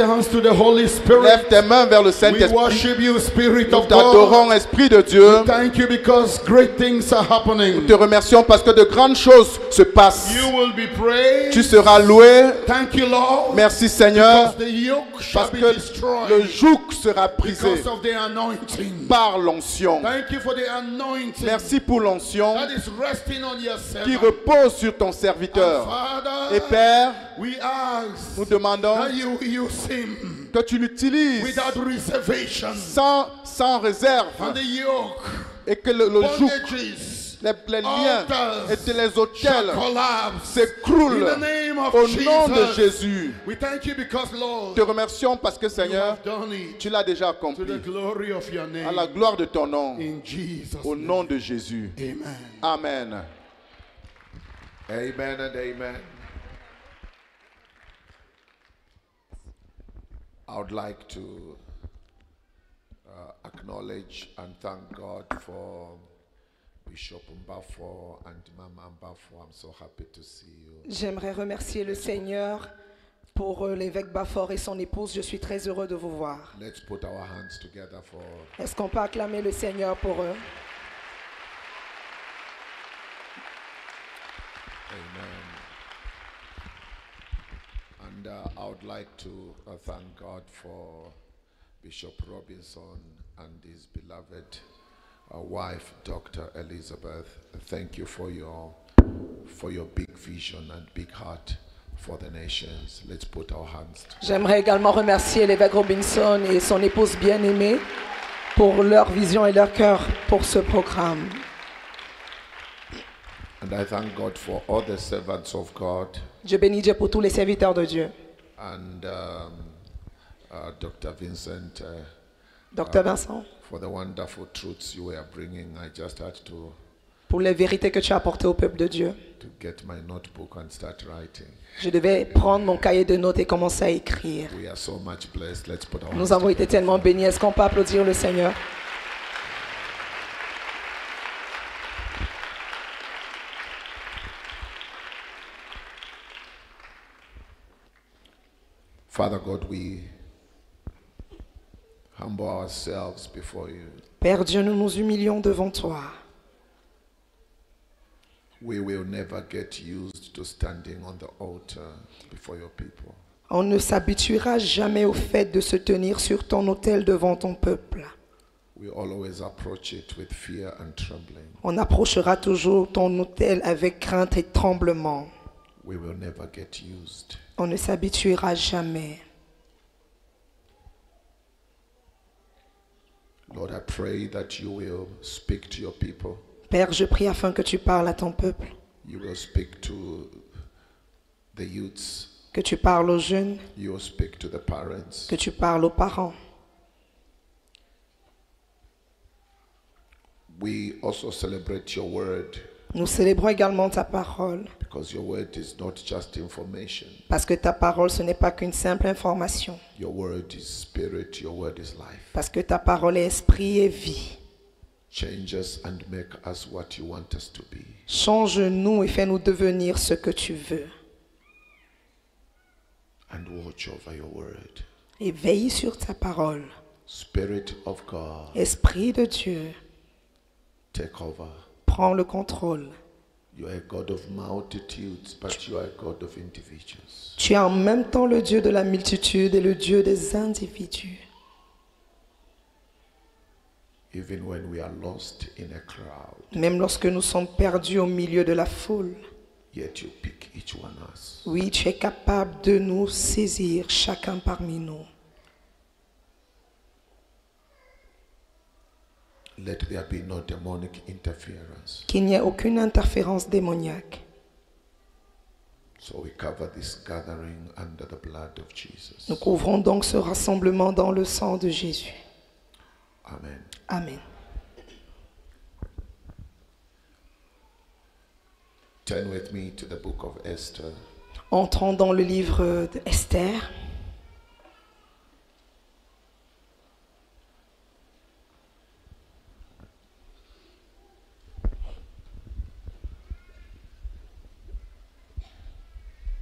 hands to the Holy Spirit. Lève tes mains vers le We Saint-Esprit. worship you, Spirit Nous of God. t'adorons, Esprit de Dieu. Thank you because great things are Nous happening. te remercions parce que de grandes choses se passent. You will be praised. Tu seras loué. Thank you, Lord. Merci Seigneur, Because the yoke shall parce be que le destroyed joug sera brisé because of the anointing. par l'onction. Thank you for the anointing Merci pour l'onction that is resting on your qui servant. repose sur ton serviteur. Father, Et Père, we ask nous demandons that you use him que tu l'utilises without reservation. sans réserve And the yoke, et que le joug, bondages, les liens et les shall autels collapse. s'écroulent In the name of au nom de Jesus. Jésus. We thank you because, Lord, Te remercions parce que you Seigneur, have done it tu l'as déjà to accompli. the glory of your name. À la gloire de ton nom, In Jesus' au name. nom de Jésus. Amen. Amen. Amen and amen. I would like to acknowledge and thank God for Bishop Mbafo and Mama Mbafo. I'm so happy to see you. J'aimerais remercier le Seigneur pour l'évêque Baffort et son épouse. Je suis très heureux de vous voir. Let's put our hands together for Est-ce qu'on peut acclamer le Seigneur pour eux? Amen. And I would like to thank God for Bishop Robinson and his beloved wife, Dr. Elizabeth. Thank you for your big vision and big heart for the nations. Let's put our hands together. J'aimerais également remercier l'évêque Robinson et son épouse bien-aimée pour leur vision et leur cœur pour ce programme. And I thank God for all the servants of God Je bénis Dieu pour tous les serviteurs de Dieu. and Dr. Vincent Docteur Vincent, for the wonderful truths you were bringing. I just had to pour les vérités que tu as apportées au peuple de Dieu. get my notebook and start writing. Je devais prendre mon cahier de notes et commencer à écrire. We are so much blessed. Let's put our hands Nous avons été together. tellement bénis. Est-ce qu'on peut applaudir le Seigneur? Father God, we humble ourselves before you. Père Dieu, nous nous humilions devant toi. We will never get used to standing on the altar before your people. On ne s'habituera jamais au fait de se tenir sur ton autel devant ton peuple. We always approach it with fear and trembling. On approchera toujours ton autel avec crainte et tremblement. We will never get used. On ne s'habituera jamais. Lord, I pray that you will speak to your people. Père, je prie afin que tu parles à ton peuple, You will speak to the youths. que tu parles aux jeunes, You will speak to the parents. que tu parles aux parents. We also celebrate your word Nous célébrons également ta parole, because your word is not just information. parce que ta parole, ce n'est pas qu'une simple information, Your word is spirit. Your word is life. parce que ta parole est esprit et vie. Change us and make us what you want us to be. Change-nous et fais-nous devenir ce que tu veux. And watch over your word. Et veille sur ta parole. Spirit of God, Esprit de Dieu, take over. prends le contrôle. You are a God of multitudes, but you are a God of individuals. Tu es en même temps le Dieu de la multitude et le Dieu des individus. Even when we are lost in a crowd, Même lorsque nous sommes perdus au milieu de la foule, yet you pick each one us. oui, tu es capable de nous saisir chacun parmi nous. Let there be no demonic interference. Qu'il n'y ait aucune interférence démoniaque. So we cover this gathering under the blood of Jesus. Nous couvrons donc ce rassemblement dans le sang de Jésus. Amen. Amen. Turn with me to the book of Esther. Entrons dans le livre d'Esther.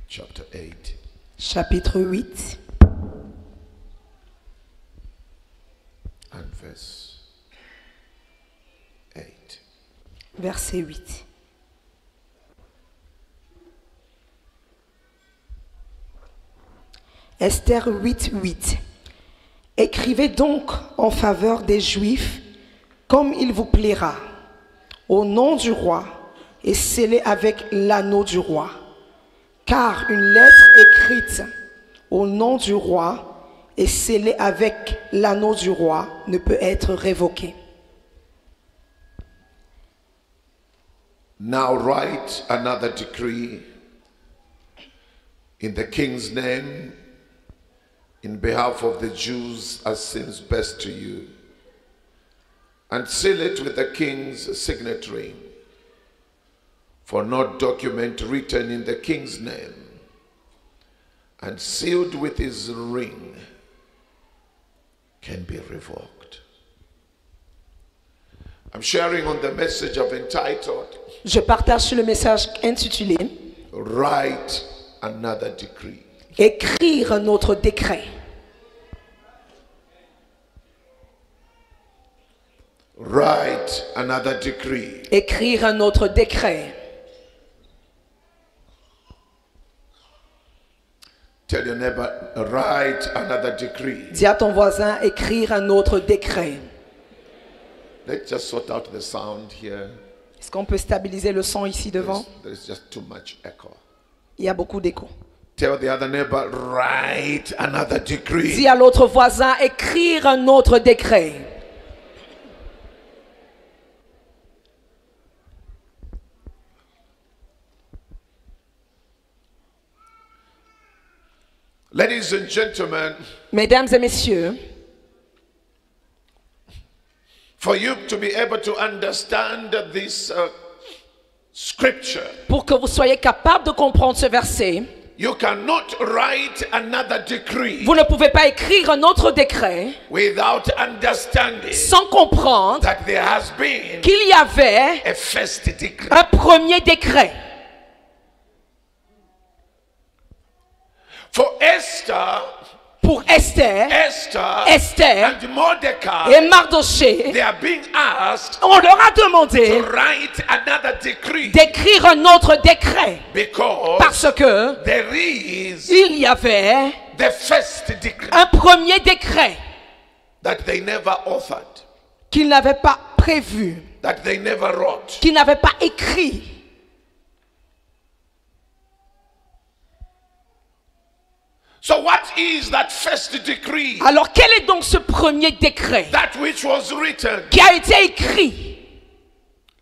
Chapter 8. Chapitre 8. verse 8. Verset 8. Esther 8, 8. Écrivez donc en faveur des Juifs comme il vous plaira, au nom du roi, et scellez avec l'anneau du roi. Car une lettre écrite au nom du roi et scellée avec l'anneau du roi ne peut être révoquée. Now write another decree in the king's name in behalf of the Jews as seems best to you, and seal it with the king's signature. For no document written in the king's name and sealed with his ring can be revoked. I'm sharing on the message of entitled, Je partage sur le message intitulé Write Another Decree. Écrire un autre décret. Write another decree. Écrire un autre décret. Tell your neighbor, write another decree. Dis à ton voisin, écrire un autre décret. Let's just sort out the sound here. Est-ce qu'on peut stabiliser le son ici devant? There's just too much echo. Il y a beaucoup d'écho. Tell the other neighbor, write another decree. Dis à l'autre voisin, écrire un autre décret. Ladies and gentlemen, Mesdames et messieurs, for you to be able to understand this scripture, pour que vous soyez capable de comprendre ce verset, you cannot write another decree vous ne pouvez pas écrire un autre décret without understanding sans comprendre that there has been qu'il y avait a first decree. un premier décret. For Esther, Pour Esther and Mordecai, et Mardoché, they are being asked on leur a to demandé write another decree d'écrire un autre décret because parce que there is il y avait the first decree un premier décret that they never authored, qu'ils n'avaient pas prévu, that they never wrote. qu'ils n'avaient pas écrit. So what is that first decree? Alors quel est donc ce premier décret That which was written. qui a été écrit?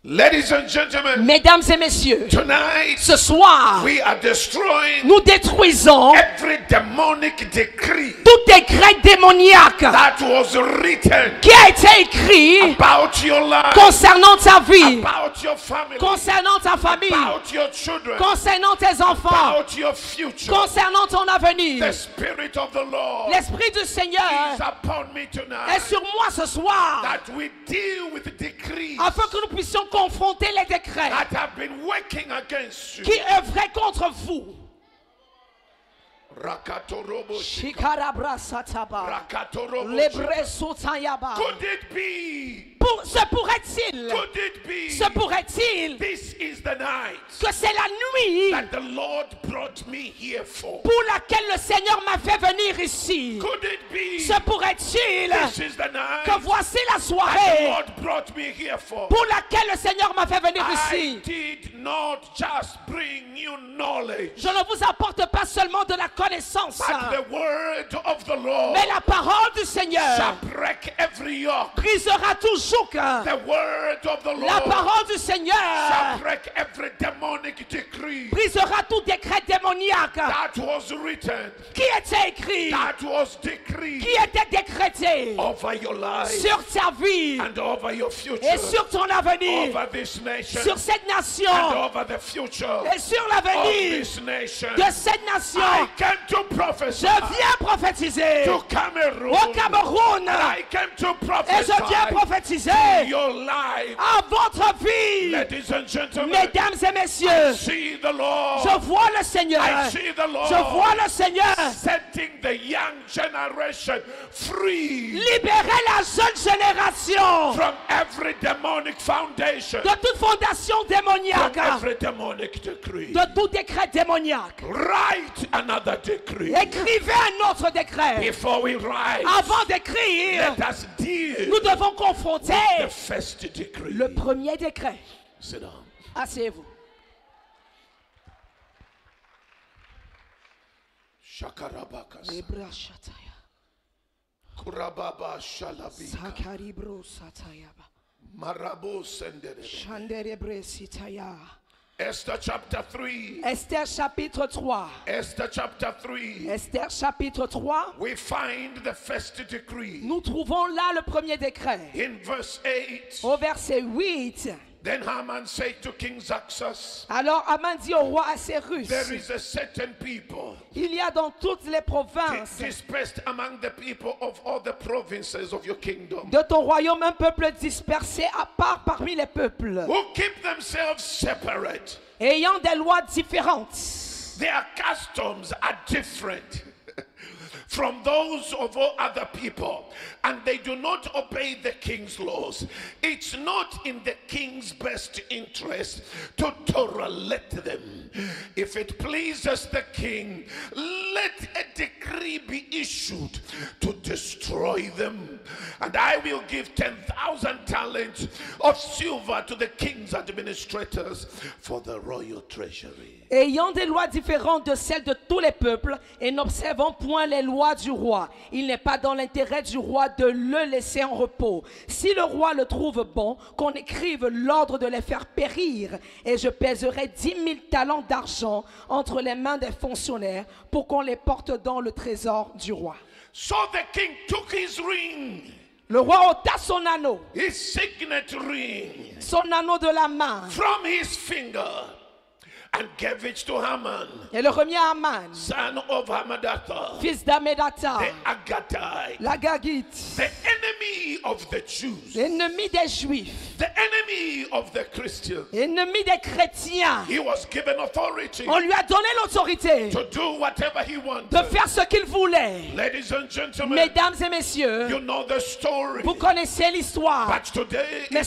Ladies and gentlemen, Mesdames et messieurs, tonight ce soir, we are destroying nous détruisons every demonic decree tout décret démoniaque that was written qui a été écrit about your life, concernant ta vie, about your family, concernant ta famille, about your children, concernant tes enfants, about your future. concernant ton The avenir. Spirit of the Lord L'Esprit du Seigneur is upon me est tonight, sur moi ce soir that we deal with decrees afin que nous puissions confronter les décrets that have been working against you. qui œuvraient contre vous. Rakatorobo, Shikarabrasataba, Rakatorobo. Lebresotayaba. Could it be? Se pourrait-il, Could it be? se pourrait-il This is the night que c'est la nuit that the Lord brought me here for. pour laquelle le Seigneur m'a fait venir ici? Could it be? Se pourrait-il This is the night que voici la that the soirée Lord brought me here for. pour laquelle le Seigneur m'a fait venir I ici? did not just bring you knowledge, Je ne vous apporte pas seulement de la connaissance, but the word of the Lord mais la parole du shall Seigneur break every yoke. brisera tout joug. The word of the La Lord parole du shall Seigneur break every demonic decree brisera tout décret démoniaque that was written, qui était écrit, that was decreed qui était décrété over your life sur ta vie and over your future, et sur ton avenir, over this nation sur cette and nation over the future et sur of l'avenir this nation. de cette nation. I came to prophesy Je viens prophétiser to Cameroon. au Cameroun I came to et je viens prophesy into your life. à votre vie. Ladies and gentlemen, Mesdames et I messieurs, see the Lord. je vois le Seigneur. I see the Lord. Je vois le Seigneur Setting the young generation free libérer la jeune génération from every demonic foundation, de toute fondation from démoniaque, every demonic decree. de tout décret démoniaque. Write another decree. Écrivez un autre décret. Before we write, Avant d'écrire, let us deal nous devons confronter the first decree. le premier décret. Sit down. Asseyez-vous. Shakarabakas. Ebra shataya. Kurababa shalabika. Sakaribro satayaba. Marabo sendere. Shanderebre sitaya. Esther chapter 3. Esther chapitre 3. Esther chapter 3. Esther chapitre 3. We find the first decree. Nous trouvons là le premier décret. In verse 8. Au verset 8. Then Haman said to King Xerxes, Alors Haman dit au roi Assyrus, there is a certain people il y a dans toutes les provinces dispersed among the people of all the provinces of your kingdom, de ton royaume un peuple dispersé à part parmi les peuples, who keep themselves separate. ayant des lois différentes. Their customs are different from those of all other people, and they do not obey the king's laws. It's not in the king's best interest to tolerate them. If it pleases the king, let a decree be issued to destroy them, and I will give 10,000 talents of silver to the king's administrators for the royal treasury. Ayant des lois différentes de celles de tous les peuples et n'observant point les lois du roi, il n'est pas dans l'intérêt du roi de le laisser en repos. Si le roi le trouve bon, qu'on écrive l'ordre de les faire périr, et je pèserai 10 000 talents d'argent entre les mains des fonctionnaires pour qu'on les porte dans le trésor du roi. So the king took his ring, Le roi ôta son anneau, his signet ring, son anneau de la main, from his finger and gave it to Haman, et le remit à Aman, son of Hamadatha, fils d'Amedata, the Agathite, l'Agagite, the enemy of the Jews, l'ennemi des Juifs, the enemy of the Christians. ennemi des chrétiens. He was given authority On lui a donné l'autorité to do whatever he de wanted. faire ce qu'il voulait. Ladies and gentlemen, Mesdames et messieurs, you know the story. vous connaissez l'histoire. But today, Mais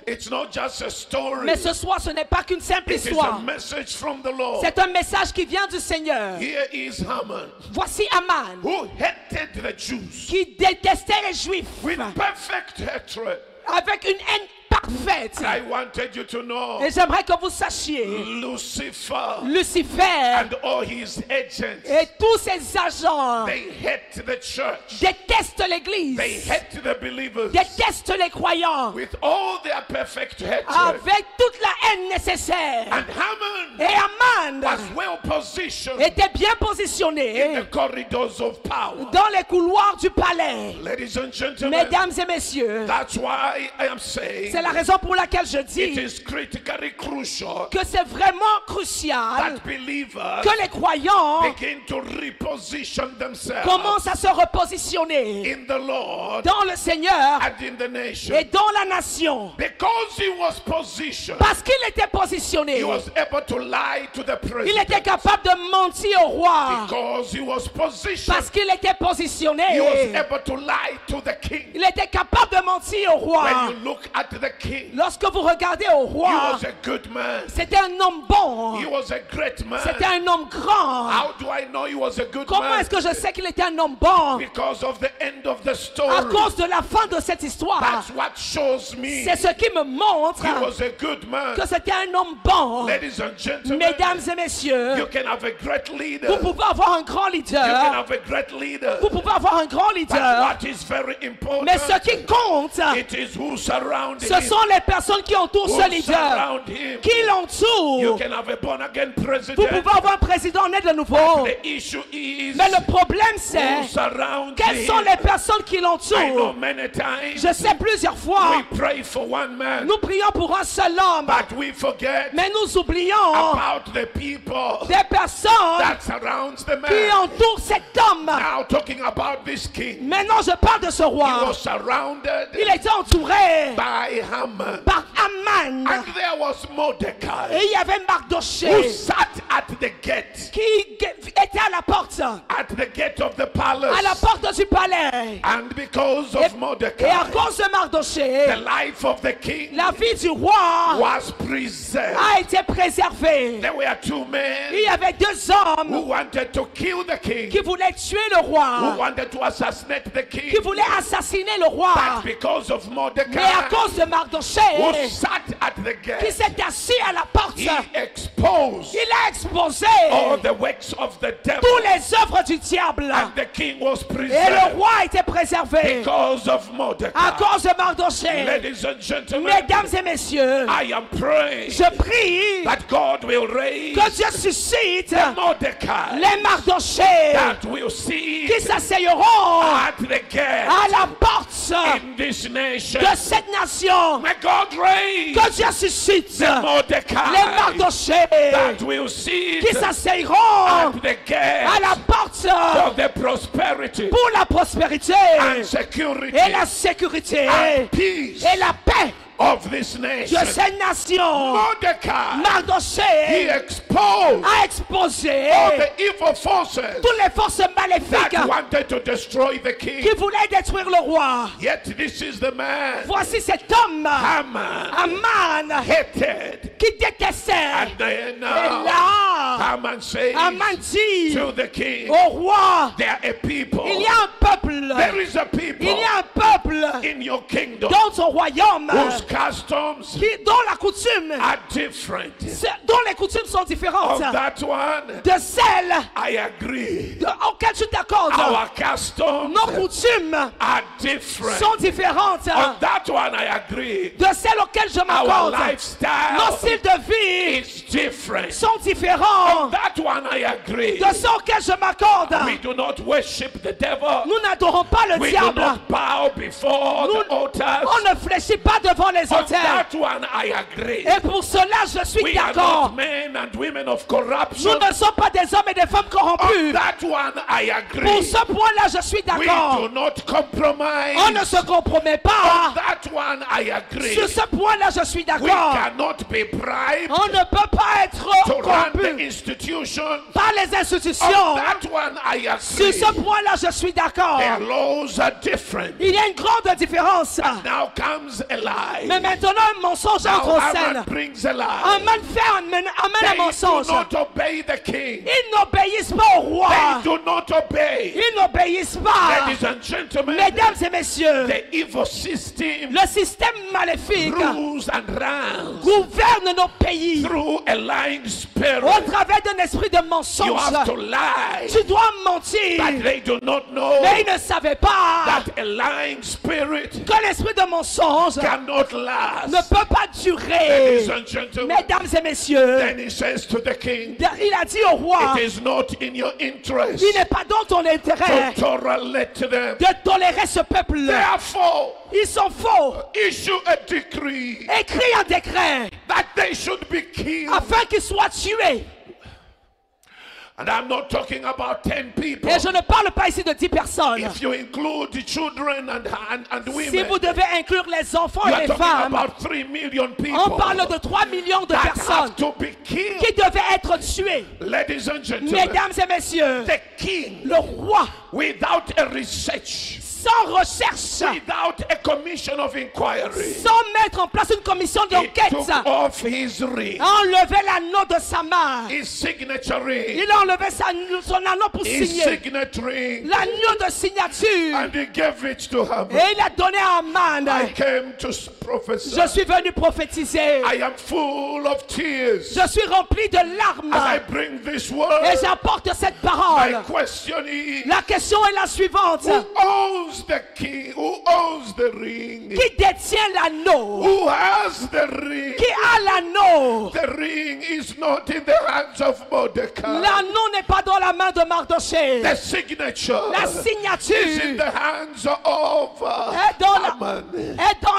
it's not just a story. Mais ce soir, ce n'est pas qu'une simple It is a histoire. message from the Lord. C'est un message qui vient du Seigneur. Here is Haman, Voici Aman, who hated the Jews qui détestait les Juifs with perfect hatred. avec une haine parfaite. I wanted you to know Et j'aimerais que vous sachiez, Lucifer Lucifer and all his agents, et tous ses agents they hate the church. détestent l'Église, They hate the believers détestent les croyants with all their perfect hatred. avec toute la haine nécessaire. And Haman Et Aman was well positioned était bien in positionné the corridors of power. dans les couloirs du palais. Ladies and gentlemen, Mesdames et messieurs, that's why I am saying c'est la raison pour laquelle je it dis is critically crucial que c'est vraiment crucial that believers que les croyants begin to reposition themselves commencent à se repositionner in the Lord dans le Seigneur and in the nation. et dans la nation. Because he was positioned, Parce qu'il était positionné, he was able to lie to the il était president. capable de mentir au roi. Because he was positioned, Parce qu'il était positionné, he was able to lie to the king. il était capable de mentir au roi. When you look at the king, Lorsque vous regardez au he roi, was a good man. c'était un homme bon, He was a great man. c'était un homme grand. How do I know he was a good Comment man? est-ce que je sais qu'il était un homme bon? Because of the end of the story. À cause de la fin de cette histoire. That's what shows me C'est ce qui me montre he was a good man. que c'était un homme bon. Ladies and gentlemen, Mesdames et messieurs, you can have a great leader. vous pouvez avoir un grand You can leader. have a great leader. Vous pouvez avoir un grand But leader. what is very important, Mais ce qui compte, it is who surrounds ce him. sont les personnes qui entourent who ce leader, surround him. qui You l'entourent? can have a born-again Vous president. pouvez avoir un président né de nouveau. The issue is Mais le problème who c'est, surrounds quelles sont him. les personnes qui I know l'entourent? many times Je sais plusieurs fois, we pray for one man, nous prions pour un seul homme, but we forget mais nous oublions about the people des personnes that surrounds the qui man. entourent cet homme. Now talking about this king, Maintenant, je parle de ce he roi. was surrounded Il était entouré by Haman, par Aman. and there was Et Mordecai il y avait who Mardoché sat at the gate, qui était à la porte, at the gate of the à la palace, porte du palais. and because of Et à Mordecai, cause de Mardoché, the life of the king la vie du roi was preserved. a été préservée. There were two Il men y avait deux hommes who wanted to kill the king, qui voulaient tuer le who roi, wanted to assassinate the qui king, voulaient assassiner le roi. but because of Mais à Mordecai, cause de who Mardoché, sat at the qui gate, s'est assis à la porte, he exposed il a exposé all the works of the devil, toutes les œuvres du diable. and the king was Et le preserved roi a été préservé because of à Mordecai. cause de Mardoché. Ladies and gentlemen, Mesdames et messieurs, I am praying je prie that God will raise que Dieu suscite the Mordecai les Mardochés that will see qui s'asseyeront at the gate à la porte in this nation. de cette nation. May God raise Que Dieu suscite the les Mordecai Mardochés that will see qui s'asseyeront at the à la gate porte for the prosperity pour la prospérité and security et la sécurité and peace et la paix of this de nation. cette nation. Mordecai, he Mardoché exposed a exposé all the evil forces toutes les forces maléfiques that wanted to destroy the qui king. voulaient détruire le roi. Yet this is the man Voici cet homme, Haman Aman, hated. qui détestait. And then Et là, Haman says Aman dit to the king, au roi, there are a people, il y a un peuple, there is a people il y a un peuple in your kingdom dans ton royaume whose customs dont la coutume, are different. dont les coutumes sont différentes Of that one, de celles I agree. auxquelles tu t'accordes. Our customs Nos coutumes are different. sont différentes On that one, I agree. de celles auxquelles je Our m'accorde. Nos lifestyle styles de vie is different. sont différents On that one, I agree. de ceux auxquels je m'accorde. We do not worship the devil. Nous n'adorons pas le We do diable. not bow before Nous- the altars. On ne fléchit pas devant les On autels. that one, I agree. Et pour cela, je suis We are d'accord. not men and women of Nous corruption. ne sommes pas des hommes et des femmes On corrompus. that one, I Pour agree. ce point-là, je suis We d'accord. do not compromise. On ne se compromet On pas. that one, I agree. Sur ce point-là, je suis We d'accord. cannot be bribed On ne peut pas être to run the corrompu institution. par les On institutions. that one, I Sur agree. ce point-là, je suis d'accord. Their laws are different. Il y a une grande différence. Now comes a lie. Mais maintenant, un mensonge entre Now en Haman scène. brings a Un lie. man fait amène un They do mensonge. not obey the king. Ils n'obéissent pas au roi. They do not obey. Ils n'obéissent pas. Ladies and gentlemen, Mesdames et messieurs, the evil system le système maléfique rules and runs gouverne nos pays through a lying spirit. au travers d'un esprit de You mensonge. have to lie, Tu dois but mentir. they do not know Mais ils ne savaient pas that a lying spirit que l'esprit de mensonge cannot last. ne peut pas Ladies durer. and gentlemen, Mesdames et messieurs, then he says to the king, il a dit au roi, it is not in your interest il n'est pas dans ton intérêt to tolerate them. de tolérer ce peuple. Therefore, Ils sont faux. issue a decree Écris un décret that they should be killed. afin qu'ils soient tués. And I'm not talking about 10 people. Et je ne parle pas ici de 10 personnes. If you include the children and women, Si vous devez inclure les enfants you et are les talking femmes, about 3 million people on parle de 3 millions de that personnes have to be killed. qui devaient être tuées. Ladies and gentlemen, Mesdames et messieurs, the king, le roi, without a research, sans recherche, without a commission of inquiry, sans mettre en place une commission he d'enquête, took off his ring, a enlevé l'anneau de sa main. his signature ring, Il a enlevé son anneau pour his signer. signature ring, L'anneau de signature. and he gave it to Haman. Et il a donné à Aman. I came to prophesy. Je suis venu prophétiser. I am full of tears Je suis rempli de as I larmes. bring this Et word. j'apporte cette My parole. question is, La question est la suivante. who owns owns the key? Who owns the ring? Qui détient l'anneau? Who has the ring? Qui a l'anneau? The ring is not in the hands of Mordecai. L'anneau n'est pas dans la main de Mardoché. The signature La is in signature the hands of est dans Haman.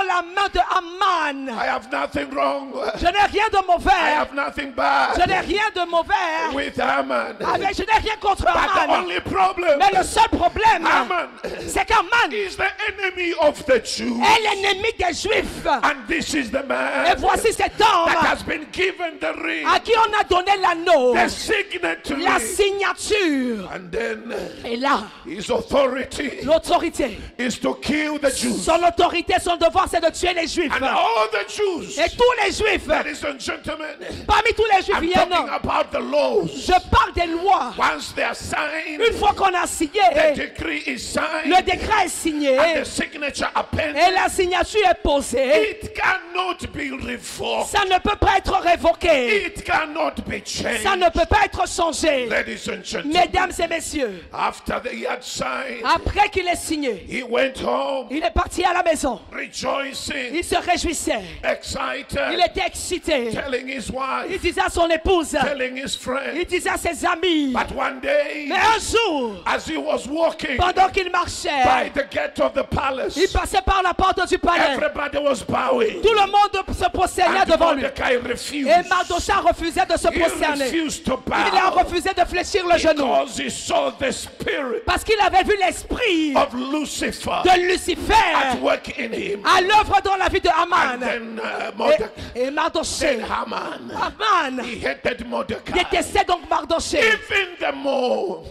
la main de Haman. I have nothing wrong. Je n'ai rien de I mauvais. have nothing Je bad n'ai rien de mauvais. with Haman. Je n'ai rien contre But the Haman. only problem, Mais le seul problème, Haman c'est qu'Haman is the enemy of the Jews. est l'ennemi des Juifs. And this is the Et man voici cet that homme has been given the ring, à qui on a donné l'anneau, the signature. la signature. And then Et là, his authority l'autorité, is to kill the Jews. son autorité, son devoir, c'est de tuer les Juifs. And all the Jews, Et tous les Juifs, ladies and gentlemen, parmi tous les Juifs, I'm il y en talking a. about the laws. Je parle des lois. Once they are signed, Une fois qu'on a the signé, decree is signed, le décret est signé and the signature et appended. la signature est posée. It cannot be revoked. Ça ne peut pas être révoqué. It cannot be changed. Ça ne peut pas être changé. Ladies and gentlemen, Mesdames et messieurs, after he had signed, après qu'il ait signé, he went home il est parti à la maison. rejoicing, Il se réjouissait. Il excited, était excité. telling his Il wife, disait à son épouse, telling his il friend. disait à ses amis. But one day, Mais un jour, as he was walking pendant qu'il by marchait, the gate of the palace, il passait par la porte du palais. everybody was bowing. Tout le monde se prosternait And devant lui. Mordecai refused. Et Mardochée refusait de se He prosterner. refused to Il a bow refusé de fléchir le genou. because he saw the spirit Parce qu'il avait vu l'esprit of Lucifer de at Lucifer work in him. à l'œuvre dans la vie de And Haman. then Mordecai, Et Mardochée, then Haman, Haman he hated Mordecai détestait donc Mardochée. even the more.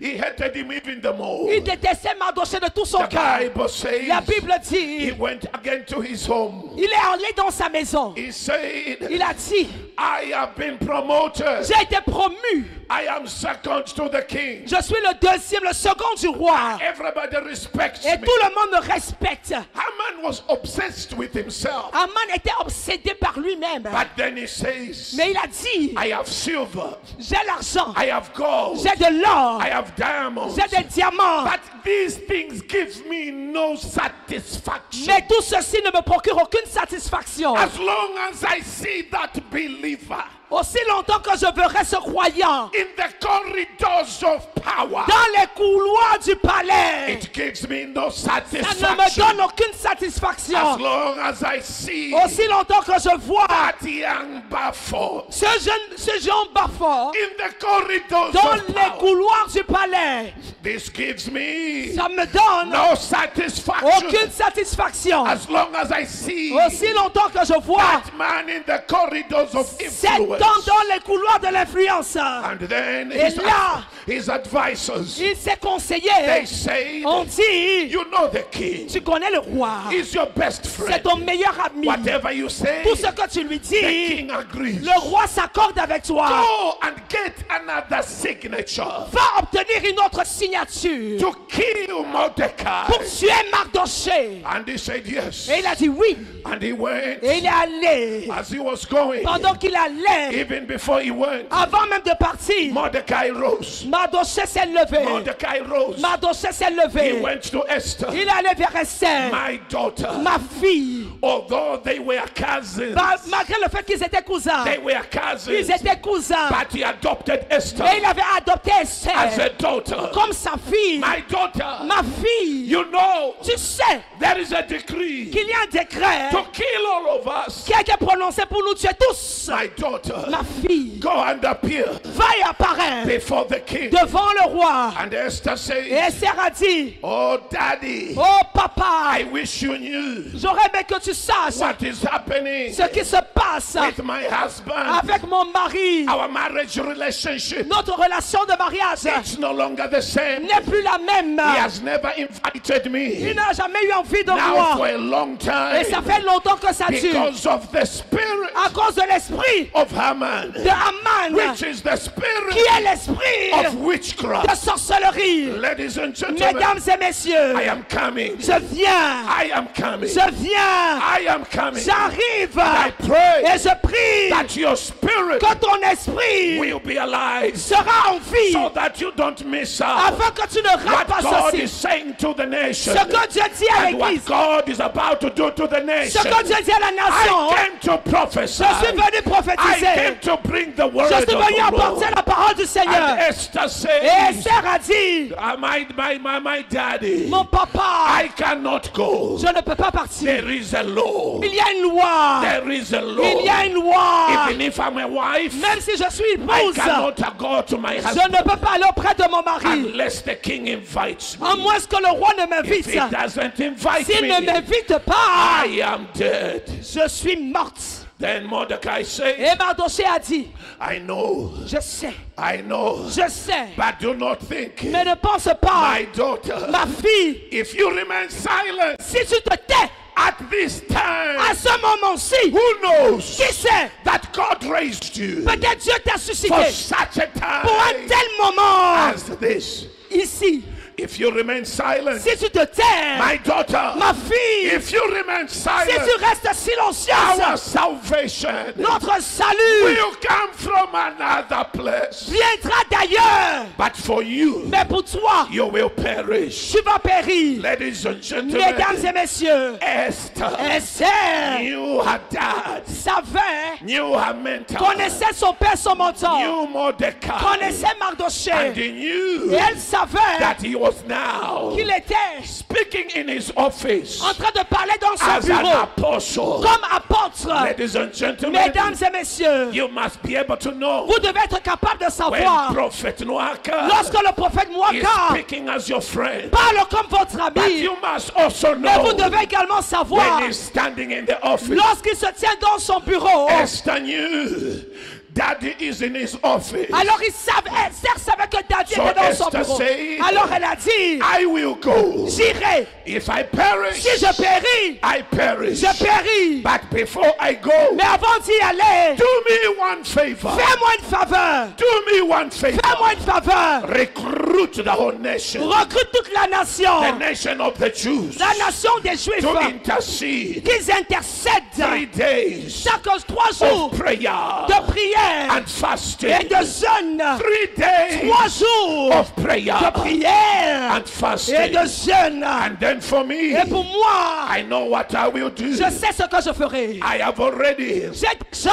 He hated him even the more. Il détestait Mardochée de tout son The cœur. Bible says La Bible he dit, went again to his home. il est allé dans sa maison. He said, Il a dit, I have been promoted. j'ai été promu. I am second to the king. Je suis le deuxième, le second du roi. Everybody respects Et me. tout le monde me respecte. Haman was obsessed with himself. Haman était obsédé par lui-même. But then he says, Mais il a dit, I have silver, j'ai l'argent, I have gold, j'ai de l'or, I have diamonds. j'ai des diamants. But these things give me no satisfaction. Mais tout ceci ne me procure aucune satisfaction. As long as I see that believer Aussi longtemps que je verrai ce croyant in the corridors of power, dans les couloirs du palais, it gives me no ça ne me satisfaction. donne aucune satisfaction. As long as I see Aussi longtemps que je vois that young Bafo ce Jean Bafort in the corridors dans of les power, couloirs du palais, this gives me ça me donne no satisfaction. aucune satisfaction. As long as I see Aussi longtemps que je vois that man in the corridors of cet influence, homme dans les couloirs de l'influence, and then Et là, his advisors, il s'est they conseillé. say, On dit, you know the king tu connais le roi, is your best c'est friend. ton meilleur ami. Whatever you say, Tout ce que tu lui the dis, king agrees. le roi s'accorde avec toi. Go and get another signature Va obtenir une autre signature to kill Mordecai. pour tuer Mardochée. And he said yes. Et il a dit oui. And he went. Et il est allé. As he was going, Pendant qu'il allait, even before he went, avant même de partir, Mordecai rose. Mardochée s'est levé. Mordecai rose. Mardochée s'est He levé. went to Esther, Il est allé vers Esther, my daughter. ma fille. Although they were cousins, Malgré le fait qu'ils étaient cousins, they were cousins, ils étaient cousins. but he adopted Esther Mais il avait adopté as a Esther daughter. comme sa fille. My daughter, Ma fille, you know, tu sais there is a decree qu'il y a un décret to kill all of us. qui a été prononcé pour nous tuer tous. My daughter, Ma fille, go and appear va y apparaître before the king. devant le roi. And Esther Et says, Esther a dit, oh daddy, oh papa, I wish you knew j'aurais aimé que tu saches what is happening ce qui se passe with my husband. avec mon mari. Our marriage relationship, Notre relation de mariage it's no longer the same. n'est plus la même. He has never invited Il me n'a jamais eu envie de now for moi. a long Et ça time fait longtemps que ça dure. because of the spirit À cause de l'esprit of Haman, de Haman, which is the qui spirit est l'esprit of de witchcraft. sorcellerie. Ladies and gentlemen, Mesdames et messieurs, I am coming. je viens. I am coming. Je viens. I am coming. J'arrive. I pray Et je prie that your spirit que ton esprit will be alive sera en vie so that you don't miss out afin que tu ne rates what pas God is ceci. saying to the nation Ce que Dieu dit à and what l'église, God is about to do to the ce nation. que Dieu dit à la nation. I came to prophesy. Je suis venu I prophétiser. came to bring the word Je of suis venu the apporter Lord. la parole du Seigneur. And Esther Et says, Esther a dit, my daddy, mon papa, I cannot go. je ne peux pas partir. There is a law. Il y a une loi. There is a law. Il y a une loi. Even if I'm a wife, Même si je suis I épouse, cannot go to my je husband ne peux pas aller auprès de mon mari. unless the king invites À me. moins que le roi ne If m'invite. he doesn't invite S'il ne me, m'invite pas, I am dead. je suis morte. Then Mordecai says, Et Mardoché a dit, I know, je sais, I know, je sais, but do not think, mais ne pense pas, my daughter, ma fille, if you remain silent si tu te tais at this à time, ce moment-ci, who knows qui sait, that God raised you peut-être Dieu t'a for suscité such a pour un time tel moment as this. ici. If you remain silent, Si tu te tais, my daughter, ma fille, if you remain si silent, tu restes our silencieuse, salvation notre salut will come from another place. viendra d'ailleurs. But for you, Mais pour toi, you will perish. tu vas périr. Ladies and Mesdames gentlemen, et messieurs, Esther Esther knew her dad, savait, knew her mentor, connaissait son père, son mentor, knew Mordecai, connaissait and Mardoché. he knew Et elle savait that he was now qu'il était speaking in his office en train de parler dans son as an bureau apostle. comme apôtre. Ladies and gentlemen, Mesdames et messieurs, you must be able to know vous devez être capable de when savoir Prophet Noaka lorsque le prophète is Mouaka speaking as your friend. parle comme votre But ami. you must also Mais vous know devez également savoir when he's standing in the office. lorsqu'il se tient dans son bureau. Esther knew Daddy is in his office. Alors Esther savait que Daddy So était dans son Esther bureau. said, Alors elle a dit, I will go. j'irai. If I perish, Si je péris, I perish. je péris. But before I go, Mais avant d'y aller, do me one favor. fais-moi une faveur. Do me one favor. Fais-moi une faveur. Recruit the whole nation. Recrute toute la nation. The nation of the Jews. La nation des Juifs. To intercede. Qu'ils intercèdent 3 days chaque 3 jours of prayer de prière and fasting. et de jeûne. 3 days 3 jours of prayer de prière and et fasting. de jeûne. And then for me, Et pour moi, I know what I will do. je sais ce que je ferai. I have already. J'ai I déjà,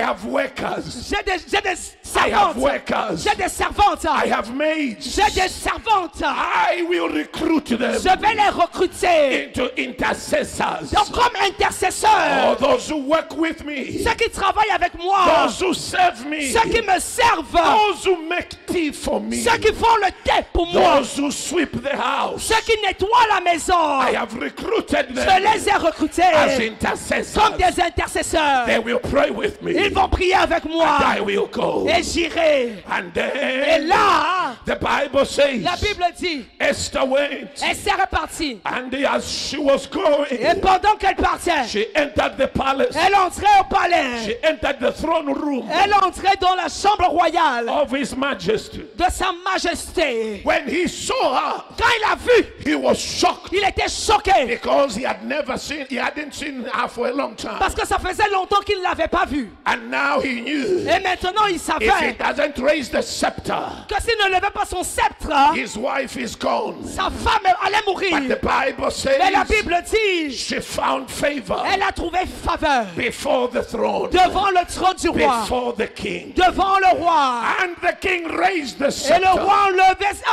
have workers. j'ai des I have servantes. workers. J'ai des servantes. I have maids. J'ai des servantes. I will recruit them Je vais les recruter into intercessors. donc comme All intercesseurs. those who work with me. Ceux qui travaillent avec moi. Those who serve me. Ceux qui me servent. Those who make tea for me. Ceux qui font le thé pour moi. Those who sweep the house. Ceux qui nettoient la maison. I have recruited Je them les ai as recrutés intercessors. comme des intercesseurs. They will pray with me. Ils vont prier avec moi. And I will go. Et j'irai. And Et then là, the Bible says la Bible dit, Esther went, Esther est partie. and as she was Et going, pendant qu'elle partait, she entered the palace. elle entrait au palais. She entered the throne room Elle entrait dans la chambre royale of His Majesty. de sa majesté. When he saw her, Quand il a vu, he was shocked il était choqué because he hadn't seen her for a long time. parce que ça faisait longtemps qu'il ne l'avait pas vue. And now he knew Et maintenant, il if he savait doesn't raise the scepter, que s'il ne levait pas son sceptre, his wife is gone. sa femme allait mourir. But the Bible Mais la says Bible dit, she found favor elle a trouvé faveur before the throne, devant le trône du roi, before the king. devant le roi. And the king raised the Et le scepter. roi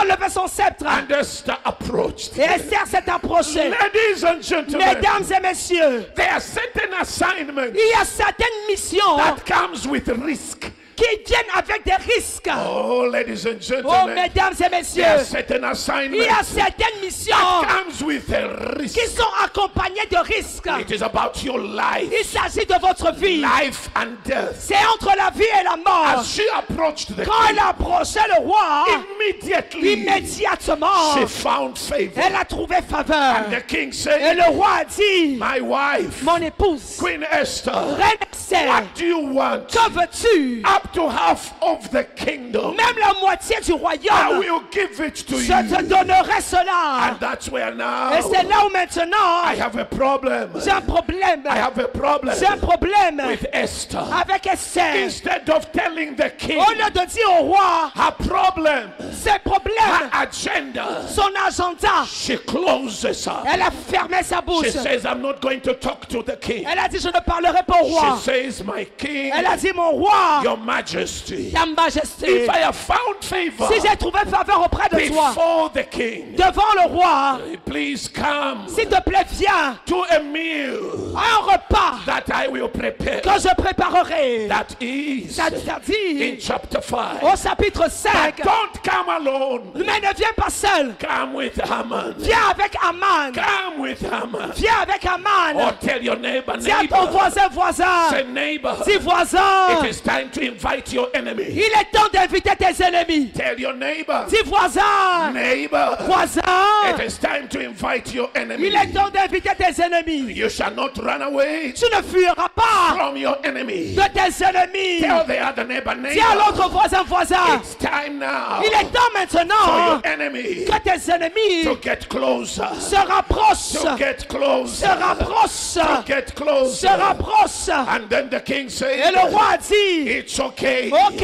enlevait son sceptre. And Esther approached. Et Esther s'est approchée. Ladies and gentlemen, Mesdames et messieurs, there are certain assignments il y a certaines missions that comes with risk. qui viennent avec des risques. Oh, ladies and Oh, gentlemen, mesdames et there are messieurs, certain il y a assignments certaines missions that comes with a risk. qui sont accompagnées de risques. It is about your life, Il s'agit de votre vie. life and death. C'est entre la vie et la mort. As she approached the Quand elle king, approchait le roi, immediately immédiatement, she found favor. elle a trouvé faveur. The king Et said, le roi a dit, my wife, mon épouse, Queen Esther, Reine Esther, what do you want? que veux-tu? Up to half of the kingdom, Même la moitié du I royaume, will give it to je te you. donnerai cela. And that's where now now Et c'est là où maintenant, I have a problem. j'ai un problème. I have a problem J'ai un problème with Esther. avec Esther. Instead of telling the king Au lieu de dire au roi her problem, ses problèmes, her agenda, son agenda, she closes up. elle a fermé sa bouche. She says, I'm not going to talk to the king. Elle a dit, je ne parlerai pas au She roi. says, my king, Elle a dit, mon roi, your majesty, ta majesté, if I have found favor si j'ai trouvé faveur auprès de toi, before the king, devant le roi, please come s'il te plaît, viens to a meal à un repas that I will prepare. que je préparerai. That is C'est-à-dire in chapter 5. au chapitre 5. But don't come alone. Mais ne viens pas seul. Come with Haman. Viens avec Aman. Come with Haman. Viens avec Aman. Or tell your neighbor, Dis à ton voisin, say neighbor, dis voisin, it is time to invite your enemy. il est temps d'inviter tes ennemis. Tell your neighbor, Dis voisin, neighbor, voisin, it is time to invite your enemy. il est temps d'inviter tes ennemis. You shall not run away Tu ne fuiras pas from your enemy. de tes ennemis. Tell the other neighbor, Dis à neighbor, l'autre voisin, it's time now il est temps for maintenant your enemy que tes ennemis to get closer. se rapprochent, To get closer. se rapprochent, To get se closer. rapprochent. And then the king Et says, le roi dit, it's okay. ok.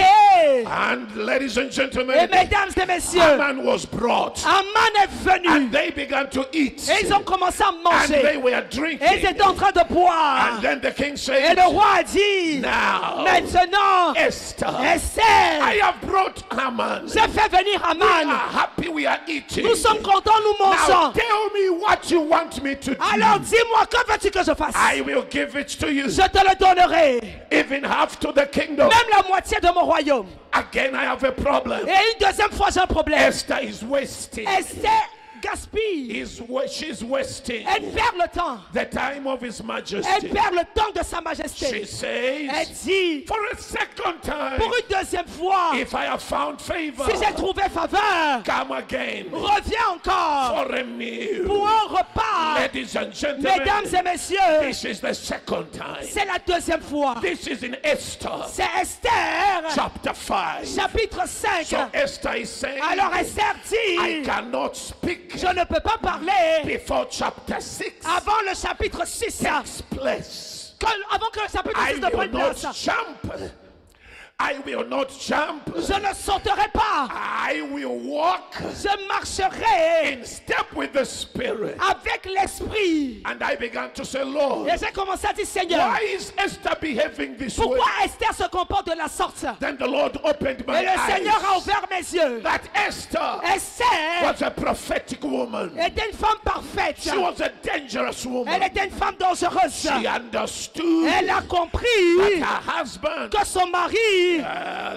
And ladies and Et gentlemen, mesdames et messieurs, Haman was brought. Aman est venu. And they began to eat. Et ils ont commencé à And they manger. were Et ils drinking. étaient en train de boire. And then the king Et said, le roi a dit, now, maintenant, Esther, Esther, I have brought Haman. j'ai fait venir We Aman. are happy we are eating. Nous sommes contents, nous Now mangeons. tell me what you want me to do. Alors dis-moi, que veux-tu que je fasse? I will give it to you. Je te le donnerai. Even half to the kingdom. Même la moitié de mon royaume. Again, I have a problem. Et une deuxième fois, j'ai un problème. Esther is wasting. Esther gaspille. She's wasting Elle perd le temps. the time of his Elle majesty. perd le temps de sa She majesté. Elle says, dit, for a second time, pour une deuxième fois, if I have found favor, si j'ai trouvé faveur, come again reviens encore for a meal. pour un repas. Ladies and gentlemen, Mesdames et messieurs, this is the second time. c'est la deuxième fois. This is in Esther C'est Esther, chapter 5. chapitre 5. So Esther is saying, Alors Esther I dit, cannot speak je ne peux pas parler before chapter 6 avant le chapitre 6. takes place. Avant que le chapitre I 6 ne will prenne not place. jump. I will not jump. Je ne sauterai pas. I will walk Je marcherai in step with the Spirit. avec l'esprit. And I began to say, Lord, Et j'ai commencé à dire, Seigneur, why is Esther behaving this way? pourquoi Esther se comporte de la sorte? Then the Lord opened my Et le Seigneur a eyes ouvert mes yeux. that Esther Esther was a prophetic woman. était une femme parfaite. She was a dangerous Elle woman. était une femme dangereuse. She understood Elle a compris that her husband, que son mari,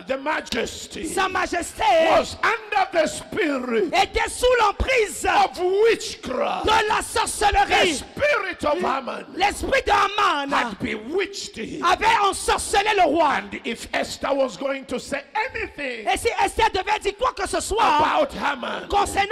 the majesty, sa majesté, was under the spirit était sous l'emprise of witchcraft. de la The sorcellerie. spirit of Haman L'esprit de Haman had bewitched him. avait ensorcelé le roi. And if Esther was going to say anything Et si Esther devait dire quoi que ce soit about Haman, concernant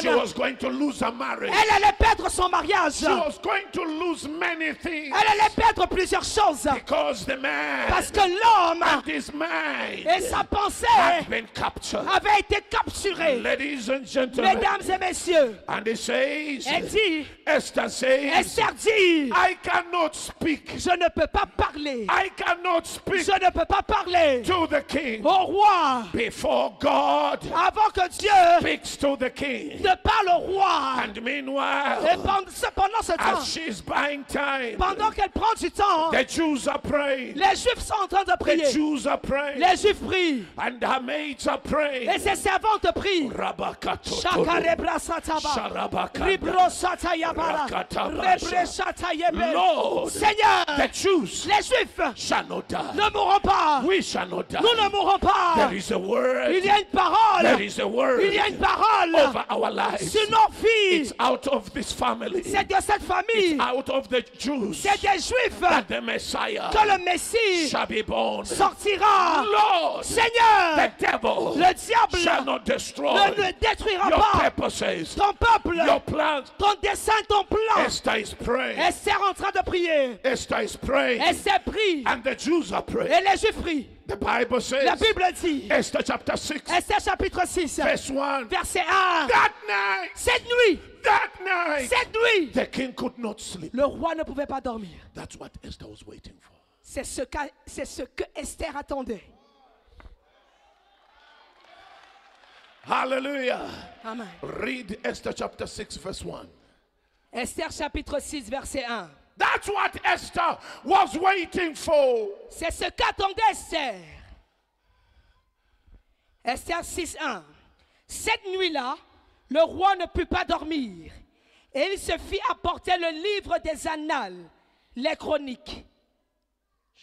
she Haman, was going to lose her marriage. elle allait perdre son mariage. She was going to lose many things Elle allait perdre plusieurs choses. because the man Parce que l'homme and his mind et sa pensée had been captured. avaient été capturés. Ladies and gentlemen, Mesdames et messieurs, and it says, elle dit, Esther says, Esther dit, I cannot speak. je ne peux pas parler. I cannot speak Je ne peux pas parler to the king au roi before God avant que Dieu speaks to the king. ne parle au roi. And Et meanwhile, pendant ce temps, as she's buying time, pendant qu'elle prend du temps, the Jews are praying. les Juifs sont en train de The prier. Jews are praying. Les Juifs prient. And her maids are praying. Et ses servantes prient. Rabakato. Shakarebra sataba. Sharabakanda. Libro satayabara. Rakatabasha. Rebre satayebe. Lord, Seigneur, the Jews les Juifs shall not die. ne mourront pas. We shall not die. Nous ne mourrons pas. There is a word. Il y a une parole. There is a word Il y a une parole over our lives. sur nos filles. It's out of this family. C'est de cette famille. Out of the Jews C'est des Juifs that the Messiah que le Messie shall be born. sortira. Lord, Seigneur, the devil le diable shall not destroy ne détruira your pas purposes, ton peuple, your plans. ton dessein, ton plan. Esther is praying. Esther en train de prier. Esther is praying. Esther prie. And the Jews are praying. Et les Juifs prient. The Bible La says, Bible dit, Esther chapter 6, Esther chapitre 6, verse 1, verset 1. that night Cette nuit, That night, Cette nuit, the king could not sleep. le roi ne pouvait pas dormir. That's what Esther was waiting for. C'est ce que Esther attendait. Hallelujah. Amen. Read Esther chapter 6, verse 1. Esther chapitre 6, verset 1. That's what Esther was waiting for. C'est ce qu'attendait Esther. Esther 6, 1. Cette nuit-là, le roi ne put pas dormir. Et il se fit apporter le livre des annales, les chroniques.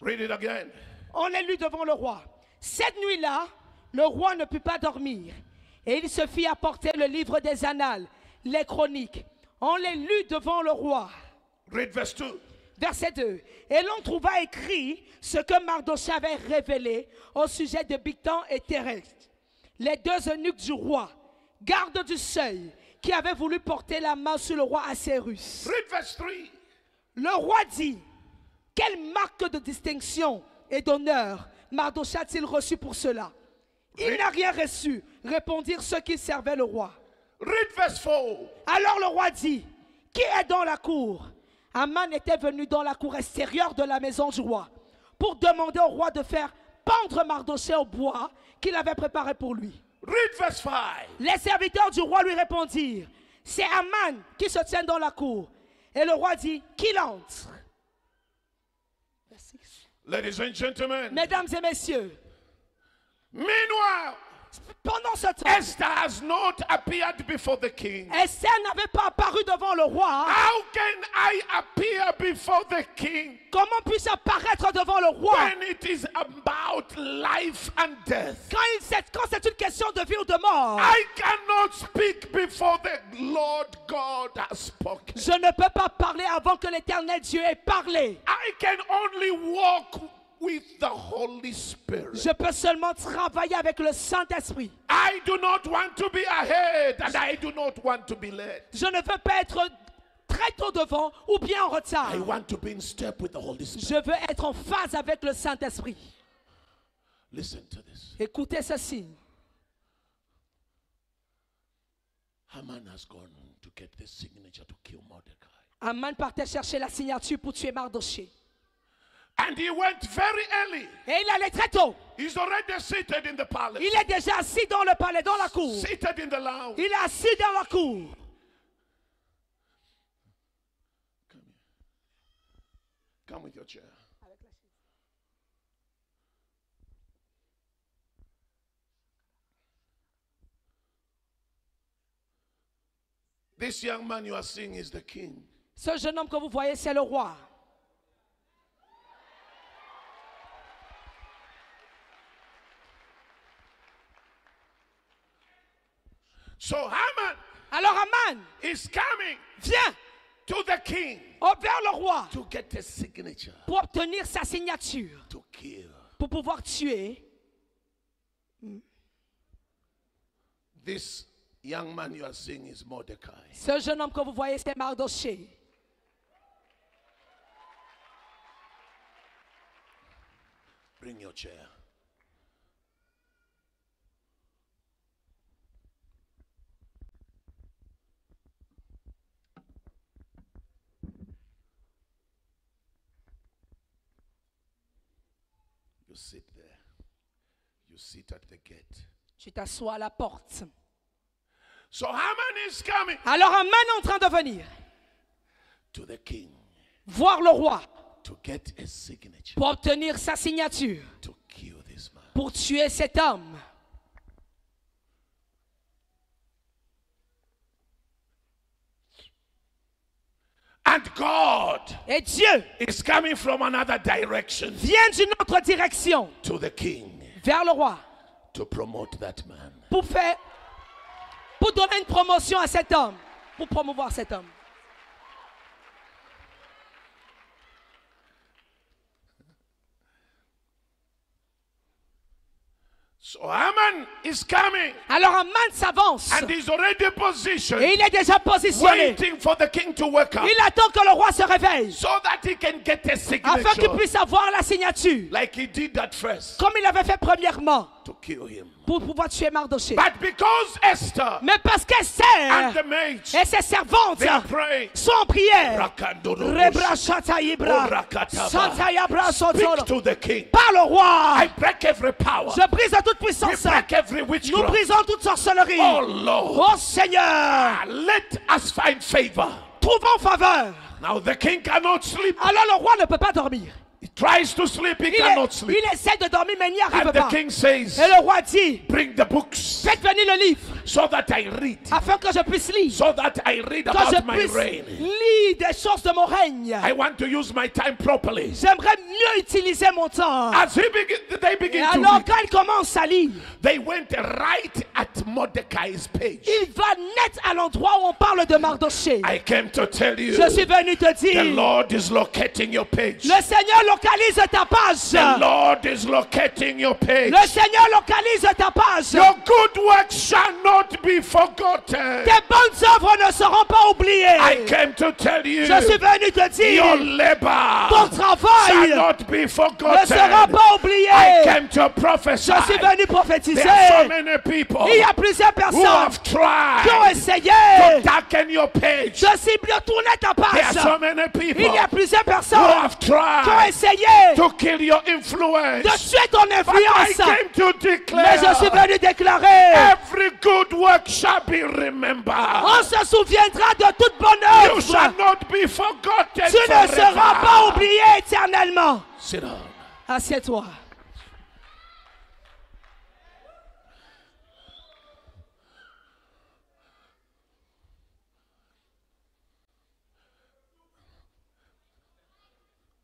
Read it again. On les lut devant le roi. Cette nuit-là, le roi ne put pas dormir. Et il se fit apporter le livre des annales, les chroniques. On les lut devant le roi. Read verse 2. Verset 2. Et l'on trouva écrit ce que Mardochée avait révélé au sujet de Bigtan et Teresh, les deux eunuques du roi, gardes du seuil, qui avaient voulu porter la main sur le roi Assuérus. Read verse 3. Le roi dit, quelle marque de distinction et d'honneur Mardochée a-t-il reçu pour cela? Il n'a rien reçu, répondirent ceux qui servaient le roi. Read verse 4. Alors le roi dit, qui est dans la cour? Aman était venu dans la cour extérieure de la maison du roi pour demander au roi de faire pendre Mardochée au bois qu'il avait préparé pour lui. Read verse 5. Les serviteurs du roi lui répondirent, c'est Aman qui se tient dans la cour. Et le roi dit, qu'il entre. Ladies and gentlemen. Mesdames et messieurs, Meanwhile, pendant ce temps, Esther has not appeared before the king. Esther n'avait pas apparu devant le roi. How can I appear before the king Comment puis-je apparaître devant le roi when it is about life and death? quand c'est une question de vie ou de mort? I cannot speak before the Lord God has spoken. Je ne peux pas parler avant que l'Éternel Dieu ait parlé. I can only walk with the Holy Spirit. Je peux seulement travailler avec le Saint-Esprit. I do not want to be ahead and I do not want to be late. Je ne veux pas être très tôt devant ou bien en retard. I want to be in step with the Holy Spirit. Je veux être en phase avec le Saint-Esprit. Listen to this. Écoutez ceci. Haman has gone to get the signature to kill Mordecai. Aman partait chercher la signature pour tuer Mardochée. And he went very early. Et il allait très tôt. He's already seated in the palace. Il est déjà assis dans le palais, dans la cour. Seated in the lounge. Il est assis dans la cour. Come here. Come with your chair. This young man you are seeing is the king. Ce jeune homme que vous voyez, c'est le roi. So Haman Alors Aman is coming vient to the king vers le roi to get a signature pour obtenir sa signature, to kill. pour pouvoir tuer. This young man you are seeing is Mordecai. Ce jeune homme que vous voyez, c'est Mardochée. Bring your chair. You sit there. You sit at the gate. Tu t'assois à la porte. So Haman is coming Alors Aman est en train de venir to the king voir le roi to get a signature pour obtenir sa signature, to kill this man. pour tuer cet homme. And God Et Dieu is coming from another direction vient d'une autre direction to the king vers le roi to promote that man. pour donner une promotion à cet homme, pour promouvoir cet homme. So Haman is coming Alors Aman s'avance and he's already positioned, et il est déjà positionné. waiting for the king to wake up Il attend que le roi se réveille so that he can get a afin qu'il signature puisse avoir la signature, like he did at first comme il avait fait premièrement, to kill him. pour pouvoir tuer Mardoché. But because Esther Mais parce and qu'Esther the maids, et ses servantes they are praying. sont en prière. Rakandoro Rebra Shatayibra, Orakataba. Santayabra Speak Sotoro. to the king. Par le roi, I break every power. je brise à toute We puissance. break every Nous witchcraft. brisons toute sorcellerie. Oh Lord, Oh Seigneur, let us find favor. trouvons faveur. Now the king cannot sleep. Alors le roi ne peut pas dormir. He tries to sleep, he Il, cannot sleep. il essaie de dormir, mais il n'y arrive And the pas. king says, Et le roi dit, bring the books faites venir le livre, so that I read. afin que je puisse lire. So that I read Que je about my puisse reign. lire des choses de mon règne. I want to use my time properly. J'aimerais mieux utiliser mon temps. As they Et begin to alors read, quand il commence à lire, they went right at Mordecai's page. il va net à l'endroit où on parle de Mardoché. I came to tell you, Je suis venu te the dire, Lord is locating your page. le Seigneur localise ta page. The Lord is locating your page. Le Seigneur localise ta page. Your good works shall not be forgotten. Tes bonnes œuvres ne seront pas oubliées. I came to tell you, Je suis venu te your dire, labor ton shall travail not be ne forgotten. sera pas oublié. I came to prophesy. Je suis venu prophétiser. There are so many people Il y a plusieurs who personnes have qui ont tried essayé to darken your page. de cibler, tourner ta There are page. so many people Il y a plusieurs who personnes have qui ont tried essayé to kill your de influence. tuer ton But I influence. came to Mais je suis declare venu déclarer, every good work shall be remembered. on se souviendra de toute bonne You shall œuvre. not be forgotten Tu ne seras pas forever. oublié éternellement. Sit down. Assieds-toi.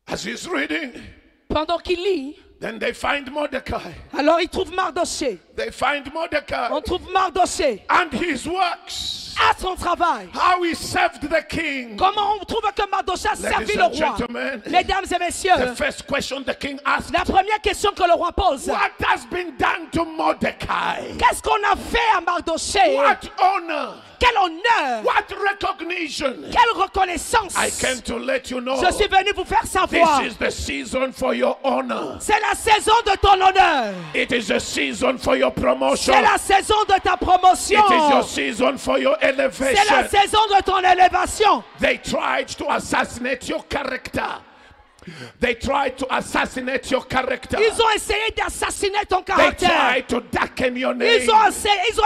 As he's reading, Pendant qu'il lit, then they find Mordecai. alors il trouve Mardoché. They find Mordecai On trouve Mardoché and his works. à son travail. How he served the king. Comment on trouve que Mardoché a servi Ladies le and roi? gentlemen, Mesdames et the messieurs, first question the king asked, la première question que le roi pose, what has been done to Mordecai? qu'est-ce qu'on a fait à Mardoché? What honor? Quel honneur, What recognition? quelle reconnaissance. I came to let you know Je suis venu vous faire savoir. this is the season for your honor. C'est la saison de ton honneur. It is a season for your promotion. C'est la saison de ta promotion. It is your season for your C'est la elevation. saison de ton élévation. They tried to assassinate your character. They tried to assassinate your character. Ils ont essayé d'assassiner ton They caractère. tried to darken your name. Ils ont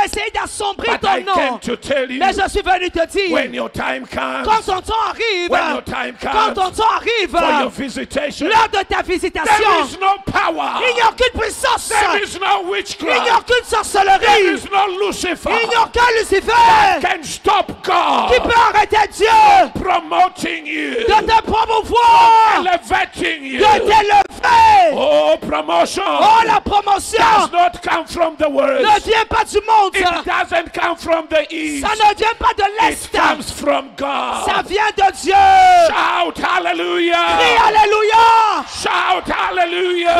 essayé d'assombrir But I ton came nom. to tell you, Mais je suis venu te dire, when your time comes, quand ton temps arrive, when your time quand ton comes temps arrive, for your visitation, lors de ta there visitation, is no power. il n'y a aucune puissance, There is no il n'y a witchcraft. aucune There sorcellerie, is no Lucifer il n'y a aucun Lucifer can stop qui God peut arrêter Dieu promoting you, de te promouvoir, elevating de you. t'élever. Oh, promotion Oh, la promotion does not come from the world. ne vient pas du monde, It doesn't come from the east. ça ne vient pas de It l'Est, comes from ça God. vient de Dieu. Shout Crie hallelujah. Alléluia, Shout crie hallelujah.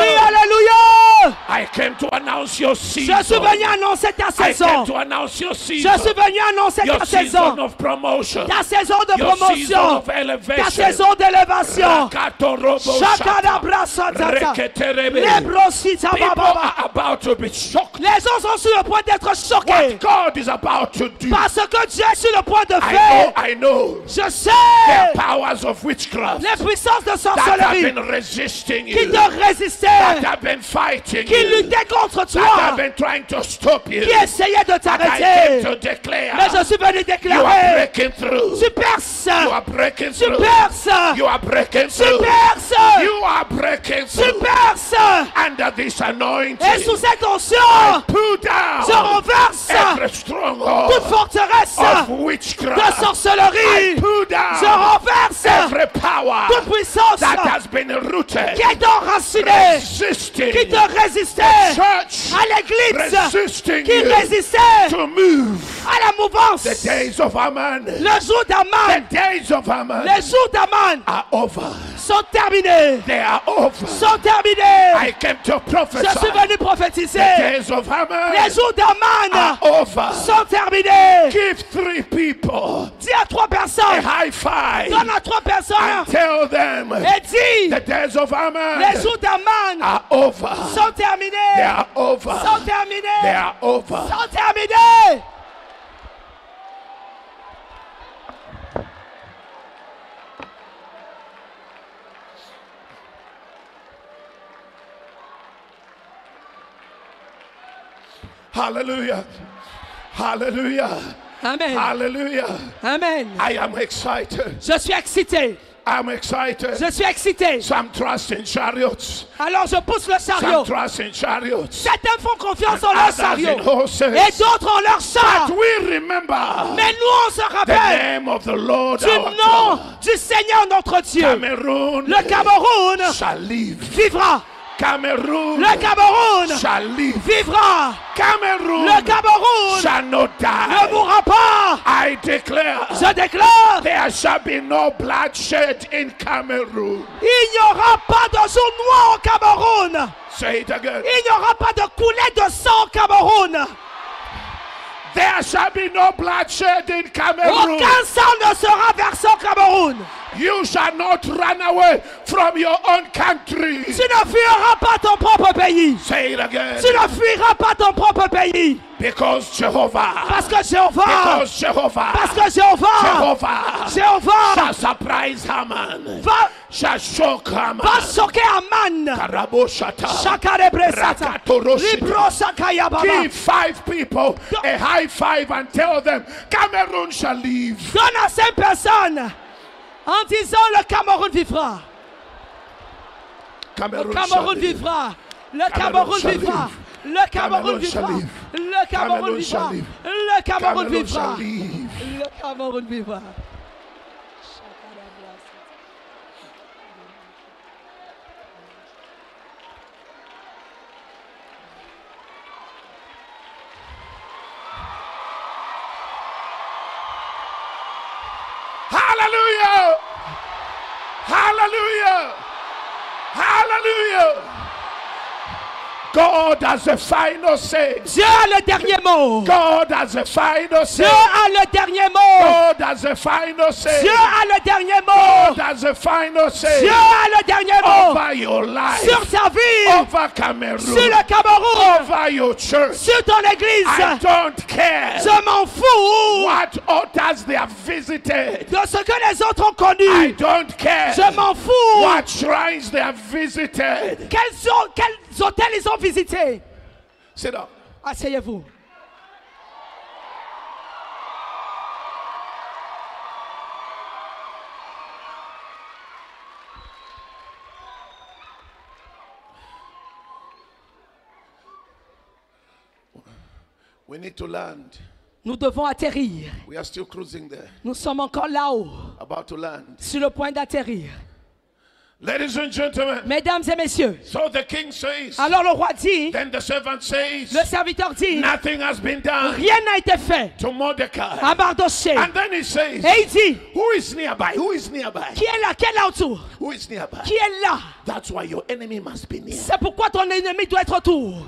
Alléluia. I came to announce your Je season. suis venu annoncer ta I came saison. to announce your Je season. suis venu annoncer Your ta season saison. of promotion. Ta saison de Your season promotion. of Ta elevation. saison d'élévation. Rakatorobo Shakada shata. brasatata. Reketerebe. Les brosita People bababa. are about to be shocked. Les gens sont sur le point d'être choqués. What God is about to do. Parce que Dieu est sur le point de faire. I know. Je The sais powers of witchcraft les puissances de that have sorcellerie been resisting qui you, te that résistaient, have been fighting qui you, luttaient contre that have toi, been trying to stop you. qui essayaient de But I came t'arrêter. to declare, Mais je suis venu you are déclarer, breaking through. tu perces, You are breaking tu through. perces, You are breaking tu through. perces, You are breaking tu through. perces. Under this anointing, Et sous cette onction, pull je down renverse every toute stronghold forteresse of de witchcraft. sorcellerie. Pull Je down renverse every power toute puissance that has been rooted, qui est enracinée, resisting qui te résistait church, à l'église, resisting qui you résistait to move. à la mouvance. The days of Haman. Le jour d'Aman, The days of Haman les jours d'Aman are over. sont terminés. They are over. Sont terminés. I came to Je suis prophesy. venu The prophétiser. days of Haman Les jours d'Aman are over. sont terminés. Give 3 people Dis à 3 a personnes. high five Donne à 3 personnes. and tell them Et dis, the days of Haman les jours d'Aman are over. sont They terminés. are over. Sont terminés. They are over. Sont terminés. Hallelujah. Hallelujah. Amen. Hallelujah. Amen. I am excited. Je suis excité. I'm excited. Je suis excité. Some trust in chariots. Alors je pousse le Some chariot. trust in chariots. Certains font confiance en leur Others chariot. in horses. Et d'autres en leur char. But we remember Mais nous on se the rappelle name of the Lord du our nom God. du Seigneur notre Dieu. Cameroon Le Cameroun shall live. vivra. Cameroon Le Cameroun shall live. vivra. Cameroon Le Cameroun shall not ne die. mourra pas. I declare Je déclare, there shall be no bloodshed in Cameroon. il n'y aura pas de jour noir au Cameroun. Say it again. Il n'y aura pas de coulée de sang au Cameroun. There shall be no bloodshed in Cameroon. Aucun sang ne sera versé au Cameroun. You shall not run away from your own country. Tu ne fuiras pas ton propre pays. Say it again. Tu ne fuiras pas ton propre pays. Because Jehovah. Parce que Jéhovah, Because Jehovah. parce que Jéhovah, Jéhovah shall surprise Haman. va Shall shock Haman. choquer Aman. Karaboshata. Shakarebresata. Rakatoroshita. Libro Sakayababa. Give 5 people a high five and tell them Cameroon shall live. Donne à 5 personnes en disant le Cameroun vivra. Le Cameroon Cameroun vivra. Le Cameroun shall vivra. live. Le Cameroun Cameroun vivra. shall live. Le Cameroun Cameroon vivra. shall live. Le Cameroun Cameroon vivra. shall live. Le Cameroun vivra. Hallelujah! Hallelujah! Hallelujah! God has a final say. Dieu a le dernier mot. God has a final say. Dieu a le dernier mot. God has a final say. Dieu a le dernier mot. God has a final say. Dieu a le dernier mot. Over your life. Sur ta vie. Over Cameroon. Sur le Cameroun. Over your church. Sur ton I église. don't care Je m'en fous what altars they have visited. de ce que les autres ont I connu. don't care Je m'en fous. what shrines they have visited. Quels hôtels ils ont visités? Sit down. Asseyez-vous. We need to land. Nous devons atterrir. We are still cruising there. Nous sommes encore là-haut, About to land. sur le point d'atterrir. Ladies and gentlemen. Mesdames et messieurs, So the king says. alors le roi dit, Then the servant says. le serviteur dit, Nothing has been done rien n'a été fait to Mordecai. à Mardoché. And then he says. Et il dit, Who is nearby? Who is nearby? qui est là? Qui est là autour? Who is nearby? Qui est là? That's why your enemy must be near. C'est pourquoi ton ennemi doit être autour.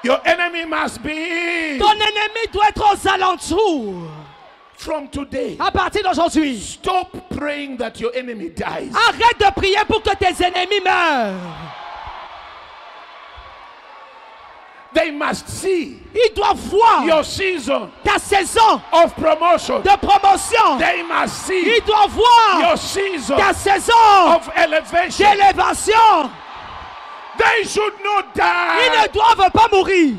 Your enemy must be. Ton ennemi doit être aux alentours. From today. À partir d'aujourd'hui, Stop praying that your enemy dies. arrête de prier pour que tes ennemis meurent. They must see Ils doivent voir your season ta saison of promotion. de promotion. They must see Ils doivent voir your season ta saison of elevation. d'élévation. They should not Ils ne die. doivent pas mourir.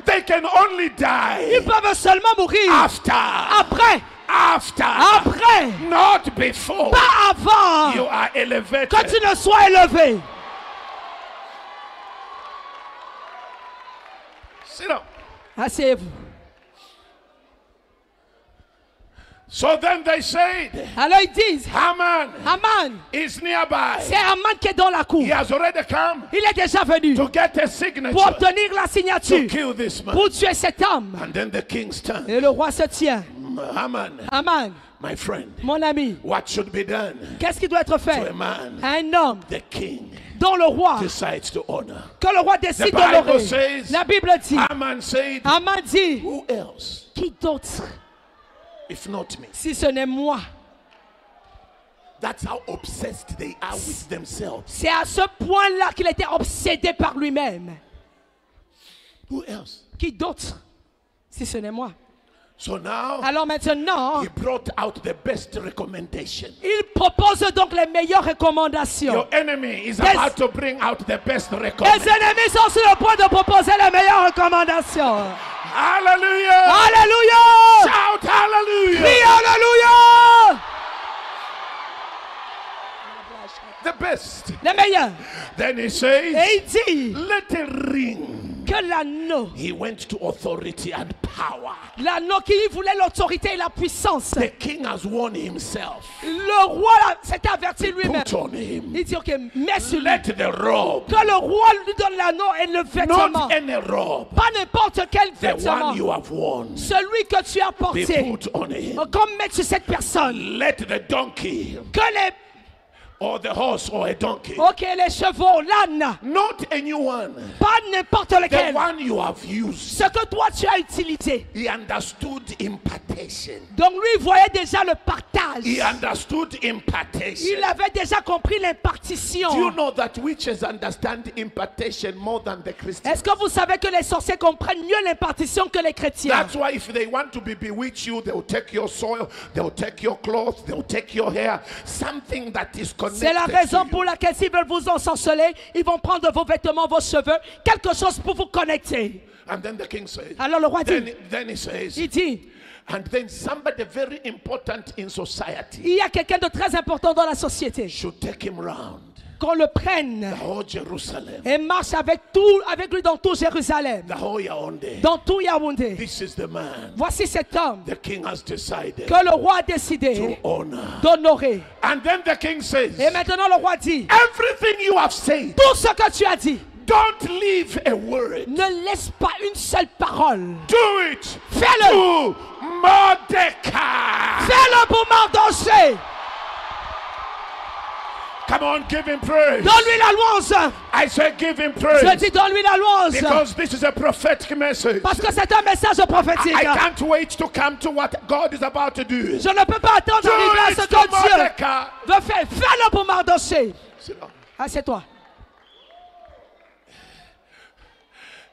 They can only Ils die peuvent seulement mourir after. après. After. Après. Not before. Pas avant You are elevated. que tu ne sois élevé. Sit down. Asseyez-vous. So then they said, Alors ils disent, Haman Haman, is nearby. c'est Haman qui est dans la cour. He has already come Il est déjà venu to get a pour signature obtenir la to signature, kill this man. pour tuer cet homme. And then the king stands. Et le roi se tient. Haman, Haman, my friend, mon ami, what should be done qu'est-ce qui doit être to a fait man à un homme the king dont le roi, decides to honor? que le roi décide The Bible d'honorer? says, La Bible dit, Haman said, Haman dit, who else qui d'autre if not me? si ce n'est moi? That's how obsessed they are with themselves. C'est à ce point-là qu'il était obsédé par lui-même. Who else? Qui d'autre si ce n'est moi? So now Alors maintenant, he brought out the best recommendation. il propose donc les meilleures recommandations. Your enemy is Yes. about to bring out the best Les recommendation. ennemis sont sur le point de proposer les meilleures recommandations. Hallelujah! Alléluia! Shout hallelujah! Crie Alléluia! The best. Les meilleurs. Then he says, Et il dit let it ring. que l'anneau, He went to authority and power. l'anneau qui voulait l'autorité et la puissance, The king has won himself. le roi s'est averti lui-même. Put on him. Il dit, ok, mets sur lui. Let the robe, Que le roi lui donne l'anneau et le vêtement. not any robe, Pas n'importe quel the vêtement. one you have worn, Celui que tu as be porté. put on him. Comme mettre sur cette personne. Let the donkey Que les, or the horse or a donkey, ok, les chevaux, l'âne, not a new one, pas n'importe the lequel. one you have used. Ce que toi tu as utilisé. He understood impartation. Donc lui il voyait déjà le partage. He understood impartation. Il avait déjà compris Do you l'impartition. know that witches understand impartation more than the Christians? Est-ce que vous savez que les sorciers comprennent mieux l'impartition que les chrétiens? That's why if they want to bewitch you, they'll take your soil, they'll take your clothes, they'll take your hair, something that is connected C'est la raison to pour you. laquelle s'ils veulent vous ensorceler, ils vont prendre vos vêtements, vos cheveux, quelque chose pour vous connecter. And then the king says, Alors le roi dit, then he says, il dit, and then somebody very important in society il y a quelqu'un de très important dans la société. should take him round Qu'on le prenne the whole Jerusalem, et marche avec lui dans tout Jérusalem, the whole Yaoundé. dans tout Yaoundé. This is the man Voici cet homme the king has decided que le roi a to décidé honor. d'honorer. And then the king says, Et maintenant le roi dit, everything you have said, tout ce que tu as dit, don't leave a word. ne laisse pas une seule parole. Do it Fais-le. to Mordecai. Fais-le pour Mardoché. Come on, give him praise. Donne-lui la louange. I say give him Je praise. dis donne-lui la louange. Because this is a prophetic message. Parce que c'est un message prophétique. I can't wait to come to what God is about to do. Je ne peux pas attendre Do d'arriver à it ce to que Dieu Mordecai. veut faire. Fais-le pour Mardoché. Sit down. Assieds-toi.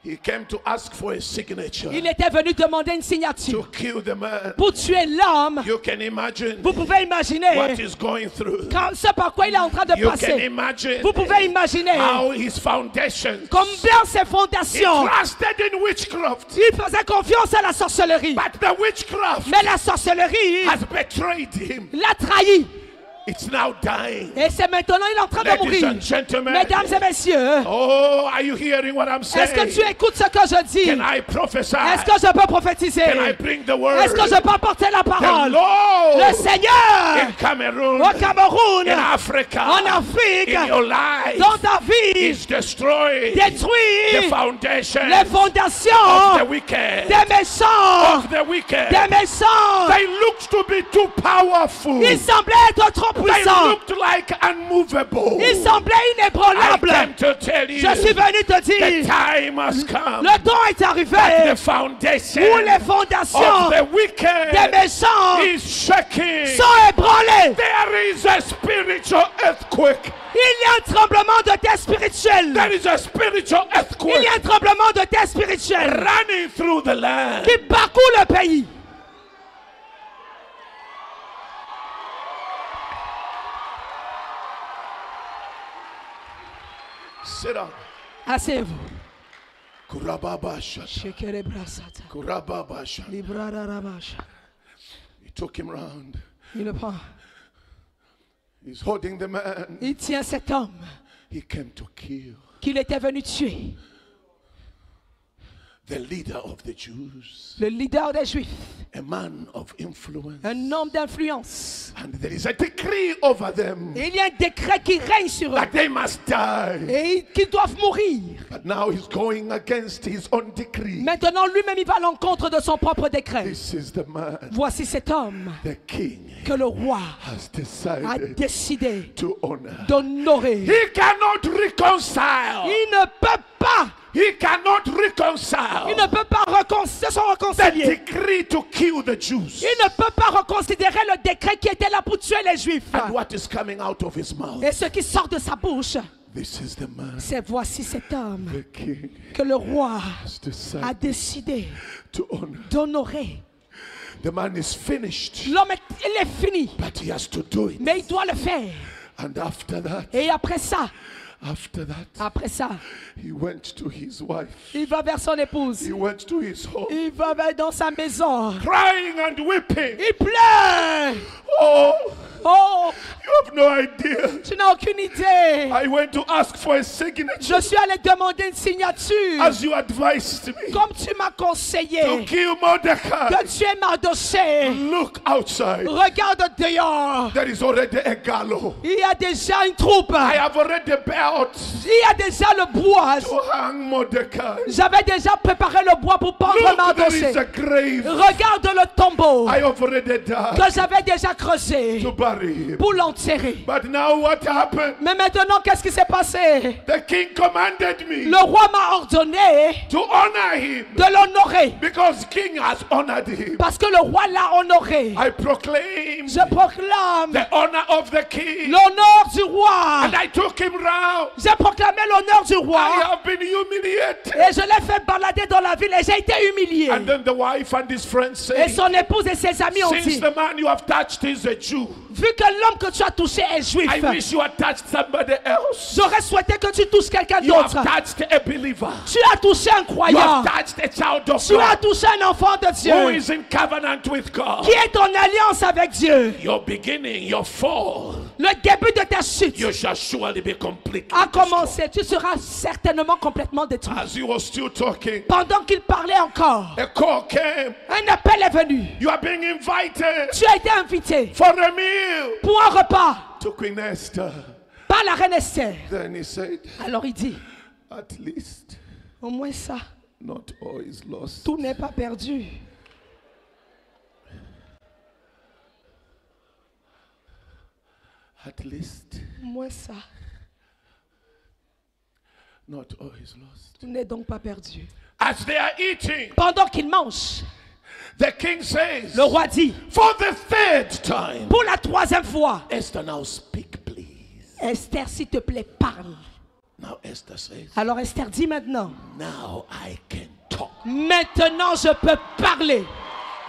He came to ask for a signature Il était venu demander une signature to kill the man. pour tuer l'homme. You can imagine Vous pouvez imaginer what he's going through. ce par quoi il est en train de You can passer. imagine Vous pouvez imaginer how his foundations, combien ses he fondations. trusted in witchcraft. Il faisait confiance à la sorcellerie. But the witchcraft Mais la sorcellerie has betrayed him. l'a trahi. It's now dying. Et c'est maintenant il est en train de Ladies mourir. and gentlemen. Mesdames et messieurs, Oh, are you hearing what I'm saying? est-ce que tu écoutes ce que je dis? Can I prophesy? Est-ce que je peux prophétiser? Can I bring the word? Est-ce que je peux apporter la The parole? Lord Le Seigneur in Cameroon, au Cameroun, in Africa, en Afrique, in your life, dans ta vie, is destroying the détruit foundation les of the fondations wicked. des méchants, Of the wicked. des méchants. They looked to be too powerful. Ils semblaient être trop They puissants. looked like unmovable. Ils semblaient I inébranlables. came to tell you, Je suis venu te the dire, time has come. le temps est The arrivé foundation où les of fondations the des wicked méchants is shaking. sont ébranlées. There is a spiritual earthquake. Il y a un tremblement de terre spirituel. There is a spiritual Il y earthquake a un tremblement de terre spirituel running through the land. qui parcourt le pays. Sit down. Asseyez-vous. Kurababasha. Shekerebrasata. Kurababasha. Librararabasha. He took him round. Il le prend. He's holding the man. Il tient cet homme He came to kill qu'il était venu tuer. the leader of the Jews. Le leader des Juifs. a man of influence. un homme d'influence. And there is a decree over them Et il y a un décret qui règne sur eux. that they must die. Et qu'ils doivent mourir. But now he's going against his own decree. Maintenant, lui-même, il va à l'encontre de son propre décret. This is the man, Voici cet homme the king, que le roi has a decided décidé to honor. d'honorer. He cannot reconcile. Il ne peut pas, He cannot il reconcile ne peut pas se the réconcilier. decree to kill the Jews. Il ne peut pas reconsidérer le décret qui était là pour tuer les Juifs. And what is coming out of his mouth? Et ce qui sort de sa bouche, This is the man, c'est voici cet homme the king, que le roi has a decided décidé to honor. d'honorer. The man is finished, L'homme, il est fini, but he has to do it. mais il doit le faire. And after that, Et après ça, he went to his wife. il va vers son épouse. He went to his home, Il va dans sa maison. crying and weeping. Il pleure. Oh, Oh, you have no idea. tu n'as aucune idée. I went to ask for a signature Je suis allé demander une signature. as you advised me Comme tu m'as to conseillé kill Mordecai. de tuer Mardochée. Look outside. Regarde dehors. There is already a gallows. Il y a déjà une troupe. I have already built Il y a déjà le bois. to hang Mordecai. J'avais déjà préparé le bois pour pendre Look, there Mardochée. is a grave. Regarde le tombeau I have already died que j'avais déjà creusé to bury him. pour l'enterrer. But now what happened? Mais maintenant, qu'est-ce qui s'est passé? The king commanded me Le roi m'a ordonné to honor him de l'honorer. because king has honored him. Parce que le roi l'a honoré. I proclaim Je proclame the honor of the king. l'honneur du roi. And I took him round. J'ai proclamé l'honneur du I roi. have been humiliated. Et je l'ai fait balader dans la ville et j'ai été humilié. And then the wife and his friends Et say, son épouse et ses amis ont since dit, the man you have touched is a Jew, vu que l'homme que tu as touché est juif, I wish you had touched somebody else. j'aurais souhaité que tu touches quelqu'un You have d'autre. touched a believer. Tu as touché un You croyant. have touched a child of Tu as God touché un enfant de who Dieu is in covenant with God. qui est en alliance avec Dieu. Your beginning, your fall, Le début de ta chute you shall surely be completely a destroyed. commencé. Tu seras certainement complètement détruit. As he was still talking, Pendant qu'il parlait encore, a call came. un appel est venu. You are being invited Tu as été invité for a meal pour un repas to Queen Esther. par la reine Esther. Then he said, Alors il dit, at least au moins ça, not all is lost. tout n'est pas perdu. At least Au moins ça, not all is lost. tout n'est donc pas perdu. As they are eating, Pendant qu'il mange, the king says, le roi dit, for the third time, pour la troisième fois, Esther, now speak, please. Esther, s'il te plaît, parle. Now Esther says, Alors Esther dit maintenant, now I can talk maintenant je peux parler.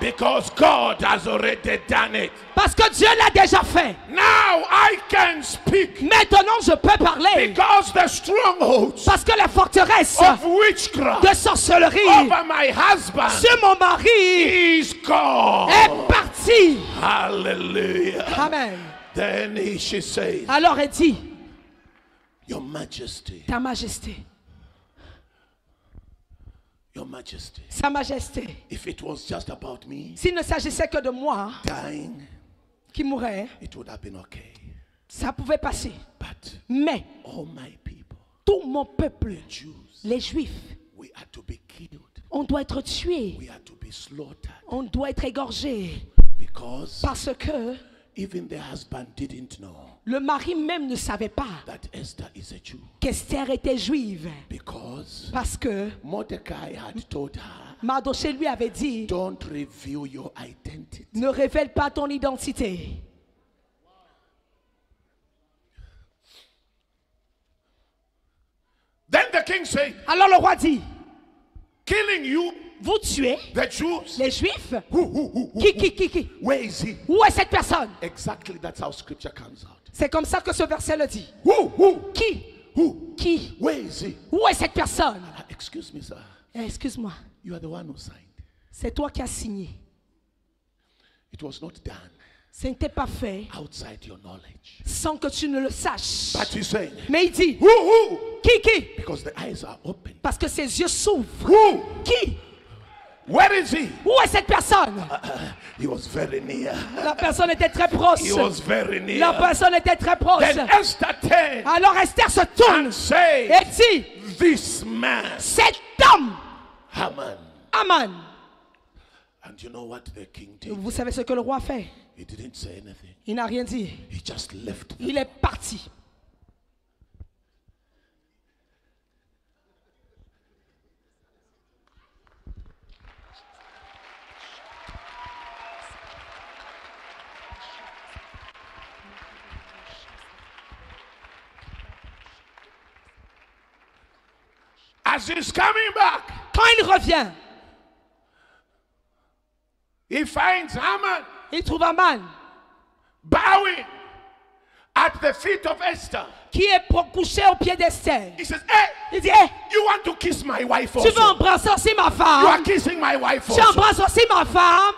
because God has already done it. Parce que Dieu l'a déjà fait. Now I can speak Maintenant je peux parler. because the strongholds Parce que la forteresse of witchcraft de sorcellerie over my husband sur mon mari is gone. est partie. Hallelujah. Amen. Then she says, Alors elle dit, Your Majesty, ta majesté, Your Majesty, sa majesté, if it was just about me s'il ne s'agissait que de moi dying, qui mourrais, it would have been okay. ça pouvait passer. But Mais all my people, tout mon peuple, Jews, les juifs, we had to be killed. on doit être tués, We had to be slaughtered on doit être égorgés. because Parce que even the husband didn't know le mari même ne savait pas that Esther is a Jew. qu'Esther était juive. Because Parce que Mordecai had told her, Mardochée lui avait dit, don't reveal your identity. ne révèle pas ton identité. Then the king said, Alors le roi dit, killing you, vous tuez the Jews. les juifs. Who? Qui? Where is he? Où est cette personne? Exactly, that's how scripture comes out. C'est comme ça que ce verset le dit. Who? Qui? Where is he? Où est cette personne? Excuse me, sir. Excuse-moi, You are the one who signed. c'est toi qui as signé. It was not done Ce n'était pas fait outside your knowledge. sans que tu ne le saches. But he's saying, Mais il dit, who? qui? Because the eyes are open. Parce que ses yeux s'ouvrent. Who? Qui? Where is he? Où est cette personne? He was very near. La personne était très proche. He was very La near. personne était très proche. Then Esther turned Alors Esther se tourne and said, et dit, this man, cet homme, Haman. Aman. And you know what the king did? Vous savez ce que le roi a fait? He didn't say anything. Il n'a rien dit. He just left. Il est parti. As he's coming back, Quand il revient, he finds Haman il trouve Aman bowing at the feet of Esther. qui est couché au pied d'Esther. He says, hey, Il dit, hey, you want to kiss my wife tu veux also? embrasser aussi ma You are femme? kissing my wife Tu also. embrasses aussi ma femme?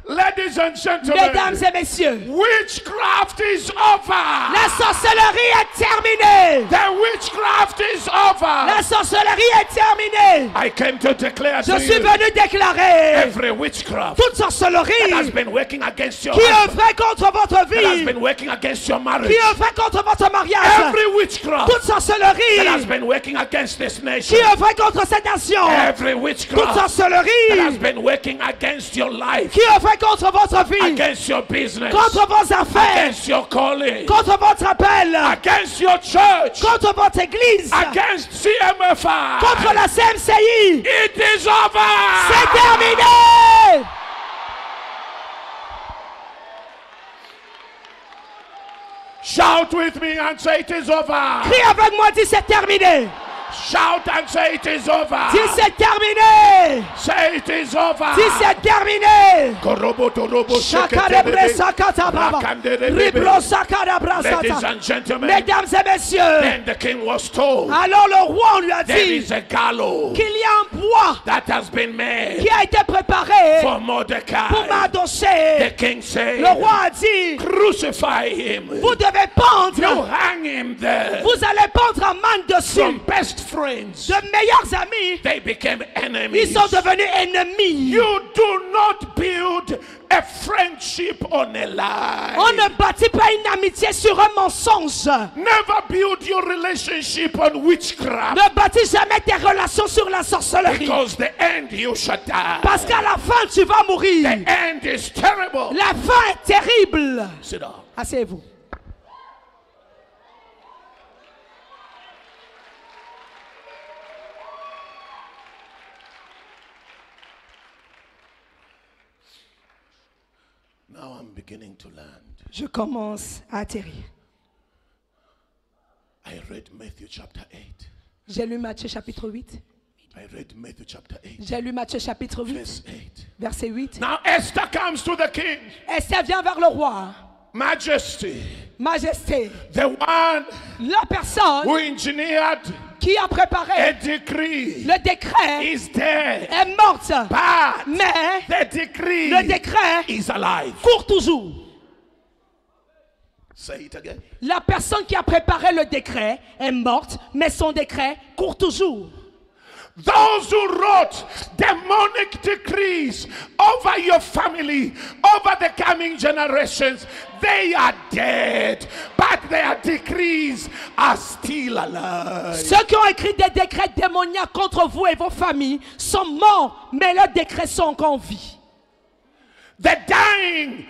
Ladies and gentlemen, Mesdames et messieurs, witchcraft is over. la sorcellerie est terminée. The witchcraft is over. La sorcellerie est terminée. I came to declare Je to suis you, venu déclarer every witchcraft toute that has sorcellerie been working against your qui husband, œuvrait contre votre that has vie, been working against your marriage, qui œuvrait contre votre mariage, every witchcraft toute sorcellerie that has been working against this qui nation, œuvrait contre cette nation, every toute witchcraft that has sorcellerie been working against your life, qui œuvrait contre votre vie, against your business, contre vos affaires, against your calling, contre votre appel, against your church, contre votre église, against CMFI. contre la CMCI. It is over. C'est terminé. Shout with me and say it is over. Crie avec moi, dis c'est terminé. Shout and say it is over. Dis c'est terminé. Say it is over. Dis c'est terminé. Korobo torobo Shakarebre sheketerebe. sakata baba. Rakanderebe. Ribro sakadabra Ladies sata. and gentlemen, Mesdames et messieurs, then the king was told alors le roi on lui a there dit is a gallows qu'il y a un bois that has been made qui a été préparé for pour Mordecai. m'adosser. The king said, Le roi a dit, crucify him. vous devez You pendre. hang him there. Vous allez pendre Aman dessus. From best friends, De meilleurs amis, they became enemies. ils sont devenus ennemis. You do not build a friendship on a lie. On ne bâtit pas une amitié sur un mensonge. Never build your relationship on witchcraft. Ne bâtis jamais tes relations sur la sorcellerie. Because the end you shall die. Parce qu'à la fin, tu vas mourir. The end is terrible. La fin est terrible. Sit down. Asseyez-vous. Now I'm beginning to land. Je commence à atterrir. I read Matthew chapter 8. J'ai lu Matthieu chapitre 8. I read Matthew chapter 8, J'ai lu Matthieu chapitre 8, verse 8. verset 8. Now Esther comes to the king. Esther vient vers le roi. Majesty, Majesté, the one la personne who engineered qui a a préparé decree le décret is dead. est morte. But Mais the decree le décret is alive. court toujours. Say it again. La personne qui a préparé le décret est morte, mais son décret court toujours. Those who wrote demonic decrees over your family, over the coming generations, they are dead, but their decrees are still alive. Ceux qui ont écrit des décrets démoniaques contre vous et vos familles sont morts, mais leurs décrets sont encore en vie. The dying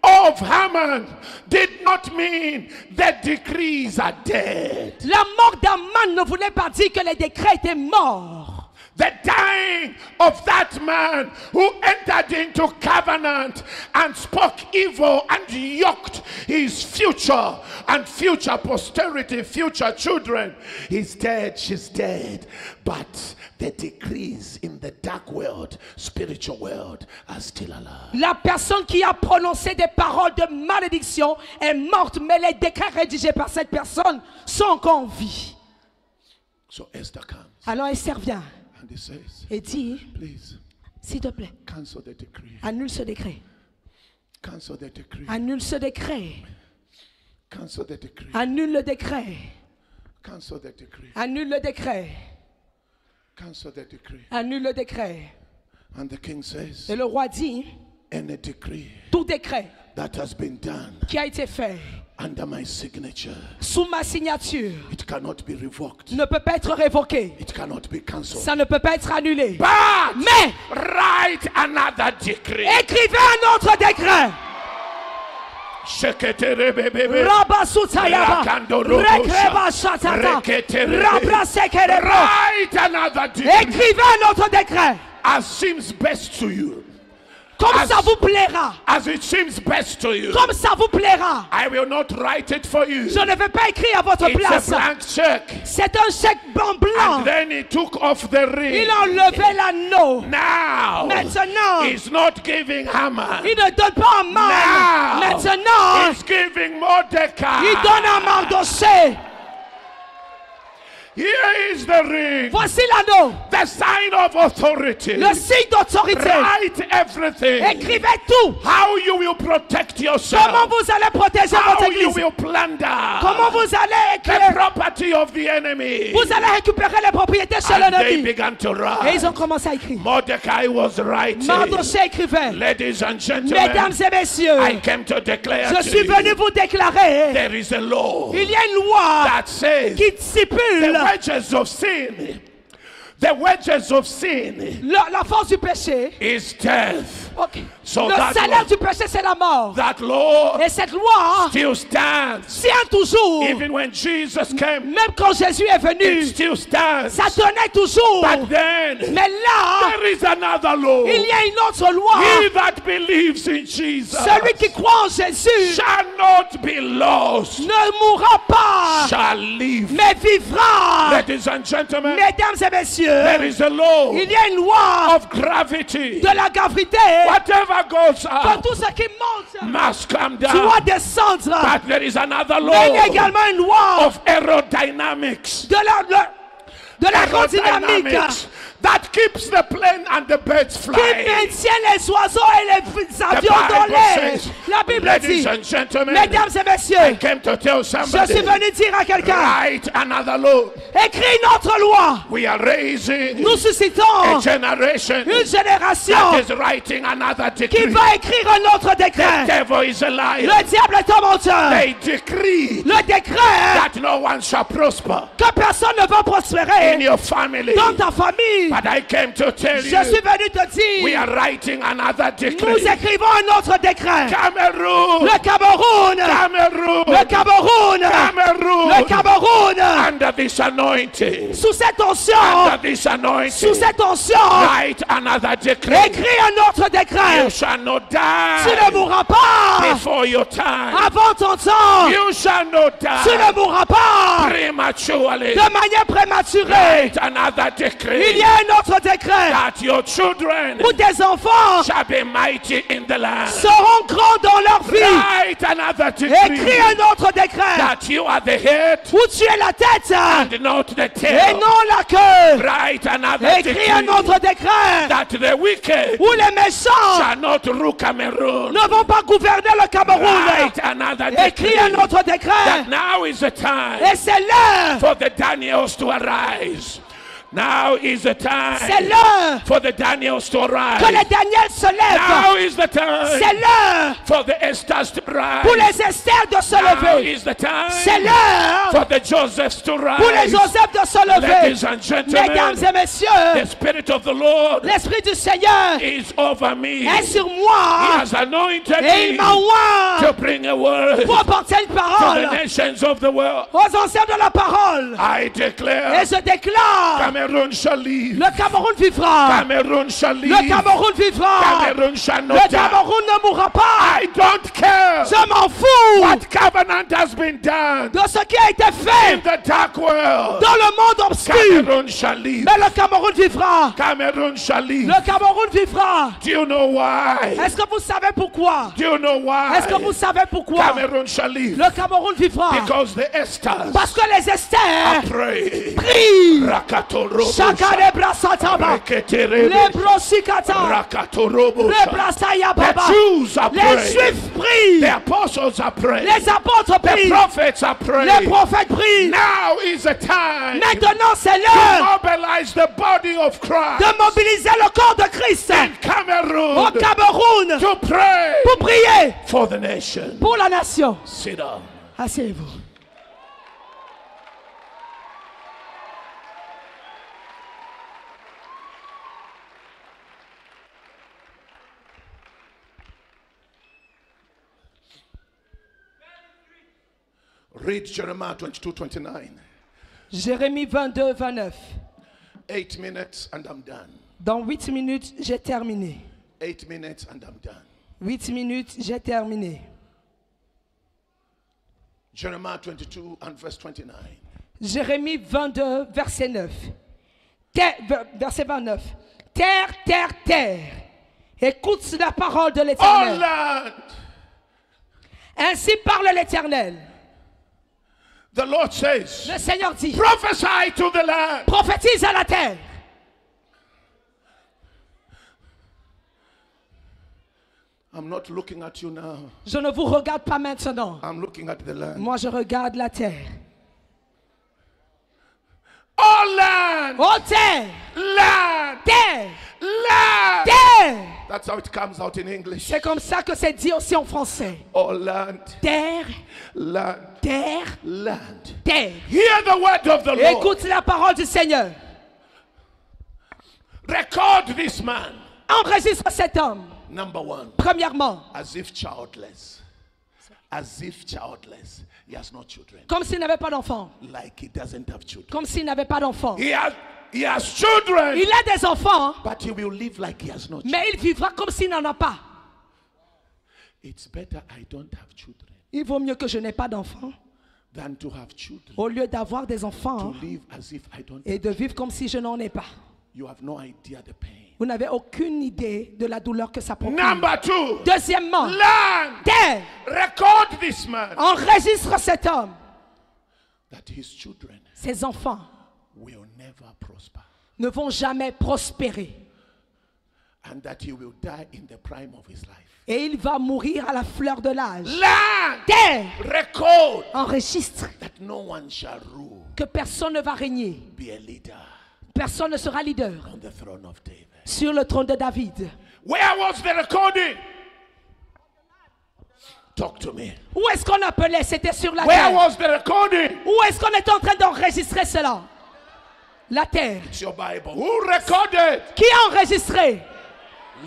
of Haman did not mean the decrees are dead. La mort d'Aman ne voulait pas dire que les décrets étaient morts. The dying of that man who entered into covenant and spoke evil and yoked his future and future posterity, future children, he's dead, she's dead. But the decrees in the dark world, spiritual world, are still alive. La personne qui a prononcé des paroles de malédiction est morte, mais les décrets rédigés par cette personne sont encore en vie. So Esther comes Alors Esther vient and he says, et dit, please s'il te plaît, cancel the decree. annule ce décret. Cancel the decree. Annule ce décret. Cancel the decree. Annule le décret. Cancel the decree. Annule le décret. Cancel the decree. Annule le décret. And the king says, Et le roi dit, any decree tout décret that has been done qui a été fait under my signature, sous ma signature it cannot be revoked. ne peut pas être révoqué. It cannot be cancelled. Ça ne peut pas être annulé. But Mais write another decree. écrivez un autre décret. Sheketerebebebe. Rabasutayaba. Rakandorobosha. Rekreba shatata. Reketerebe. Rabrasekerebo. Write another decree Écrivez un autre décret. as seems best to you. Comme As- ça vous plaira. As it seems best to you. Comme ça vous plaira. I will not write it for you. Je ne vais pas écrire à votre It's a place. blank check. C'est un chèque And blanc. then he took off the ring. Il a enlevé l'anneau. Now, Maintenant, he's not giving Haman. il ne donne pas un man. Now, Maintenant, he's giving Mordecai. il donne un Mardoché. Here is the ring. Voici l'anneau. The sign of authority. Le signe d'autorité. Write everything. Écrivez tout. How you will protect yourself. Comment vous allez protéger How votre you église. will plunder Comment vous allez the écrire. property of the enemy. Vous allez récupérer les propriétés chez And they l'ennemi. began to Et ils write. ont commencé à écrire. Mordecai was writing. Mardoché écrivait. Ladies and Mesdames gentlemen, et messieurs, I came to declare je to suis you, venu vous déclarer. there is a law Il y a une loi that says qui the stipule wages of sin, the wages of sin la force du péché. is death. Ok. So Le that salaire law- du péché, c'est la mort. That law Et cette loi still stands. tient toujours. Even when Jesus came, Même quand Jésus est it venu, still stands. ça tenait toujours. But then Mais là, there is another law. il y a une autre loi. He that believes in Jesus Celui qui croit en Jésus shall not be lost, ne mourra pas, shall live. mais vivra. Ladies and gentlemen, Mesdames et messieurs, there is a law il y a une loi of gravity. de la gravité. Whatever goes Que up tout ce qui monte must come down. doit descendre. But there is another Mais il y a law également une loi of aerodynamics. de l'aérodynamique That keeps the plane and the birds qui flying. maintient les oiseaux et les The avions dans Bible l'air. says, La Bible ladies dit, and gentlemen, mesdames et I messieurs, came to tell je somebody, suis venu dire à quelqu'un, write another law. écris notre loi. We are raising Nous suscitons a generation une génération that is writing another qui decree. va écrire un autre The décret. devil is a liar. Le diable est un menteur. They decree Le décret that no one shall prosper que personne ne va in prospérer your family. dans ta famille. But I came to tell Je you, suis venu te we dire, are writing another nous decree. écrivons un autre décret. Cameroon, Le Cameroun, Cameroon, le Cameroun, Cameroon, le Cameroun, under this anointing, sous cette onction, under this sous anointing, cette onction, write another decree. écris un autre décret. You shall not Tu ne die mourras pas before your time. avant ton temps. You shall not Tu ne die mourras pas prematurely. de manière prématurée. Write another Il decree y a un autre décret that your children où tes enfants shall be mighty in the land. seront grands dans leur vie. Write another Écris decree un autre décret that you are the head où tu es la tête and not the et tail. non la queue. Write another Écris un decree autre décret that the wicked où les méchants shall not rule Cameroon. ne vont pas gouverner le Cameroun. Write another Écris decree un autre décret that now is the time et c'est l'heure. for the Daniels to arise. Now is the C'est time l'heure for the Daniels to que les rise. Daniel se lèvent. Now is the C'est time l'heure for the Esthers to pour rise. les Esther de se Now lever. is the C'est time l'heure for the Josephs to pour les rise. Joseph de se lever. Ladies and Mesdames gentlemen, et messieurs, the Spirit of the Lord l'Esprit du Seigneur is over me. est sur He moi has anointed et il me m'a oint to bring a word pour apporter une to the parole nations of the world. aux anciens de la parole. I Et declare je déclare, Cameroon shall live. le Cameroun vivra. Cameroon shall live. Le Cameroun vivra. Cameroon shall Le not die. Cameroun ne mourra pas. I don't care Je m'en fous what covenant has been done de ce qui a été fait in the dark world. dans le monde obscur. Cameroon shall live. Mais le Cameroun vivra. Cameroon shall live. Le Cameroun vivra. Do you know why? Est-ce que vous savez pourquoi? Do you know why? Est-ce que vous savez pourquoi? Cameroon shall live. Le Cameroun vivra. Because the Esthers Parce que les Esther pray. prient. Rakato Shaka Brasataba. Les brosikata. The Jews are Les praying. Juifs prient. The apostles are praying. Les apôtres The prient. prophets are praying. Les prophètes prient. Now is the time Maintenant, c'est to l'heure mobilize the body of Christ de mobiliser le corps de Christ in au Cameroon Cameroun to pray pour prier for the nation. pour la nation. Sit down. Asseyez-vous. Read Jeremiah 22:29. Jérémie 22, 29. 8 minutes and I'm done. Dans 8 minutes, j'ai terminé. 8 minutes and I'm done. 8 minutes, j'ai terminé. Jeremiah 22 and verse 29. Jérémie 22, verset 9. Verset 29. Terre, terre, terre. Écoute la parole de Oh l'Éternel. land, Ainsi parle l'Éternel. the Lord says, Le Seigneur dit, prophesy to the land. prophétise à la terre. I'm not looking at you now. Je ne vous regarde pas maintenant. I'm looking at the land. Moi, je regarde la terre. Oh land, Oh terre, land, terre, land. terre. That's how it comes out in English. C'est comme ça que c'est dit aussi en français. Oh land, Terre, land, terre, land. terre. Hear the word of the Lord. Écoute la parole du Seigneur. Record this man. Enregistre cet homme. Number one, Premièrement, as if childless. As if childless. He has no children. comme s'il n'avait pas d'enfant. Like he doesn't have children. Comme s'il n'avait pas d'enfant. He has children. Il a des enfants, But he will live like he has no children. mais il vivra comme s'il n'en a pas. It's better I don't have children Il vaut mieux que je n'ai pas d'enfants than to have children. au lieu d'avoir des enfants To live as if I don't. et de vivre comme si je n'en ai pas. You have no idea the pain. Vous n'avez aucune idée de la douleur que ça procure. Number two, Deuxièmement, land. terre, Record this man enregistre cet homme. that his children Ses enfants will never prosper ne vont jamais prospérer. and that he will die in the prime of his life. Et il va mourir à la fleur de l'âge. Land. Terre, Record enregistre that no one shall rule, que personne ne va régner. be a leader Personne ne sera leader on the throne of David. sur le trône de David. Where was the recording? Talk to me. Où est-ce qu'on appelait? C'était sur la Where terre. was the recording? Où est-ce qu'on est en train d'enregistrer cela? La terre. It's your Bible. Who recorded? Qui a enregistré?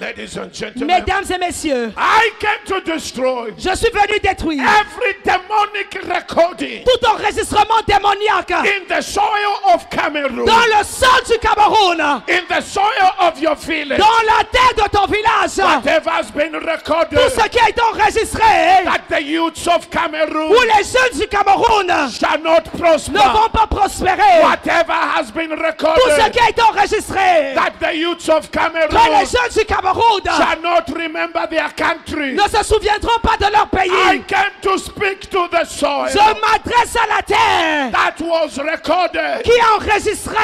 Ladies and gentlemen, Mesdames et messieurs, I came to destroy je suis venu détruire every demonic recording tout enregistrement démoniaque in the soil of Cameroon, dans le sol du Cameroun, in the soil of your village. dans la terre de ton village. Whatever has been recorded, Tout ce qui a été enregistré, that the youths of Cameroon où les jeunes du Cameroun shall not prosper. ne vont pas prospérer. Whatever has been Tout ce recorded, qui a été enregistré, that the youths of que les Cameroon jeunes du Cameroun shall not remember their country. ne se souviendront pas de leur I pays. came to speak to the soil Je m'adresse à la terre that was recorded qui a enregistré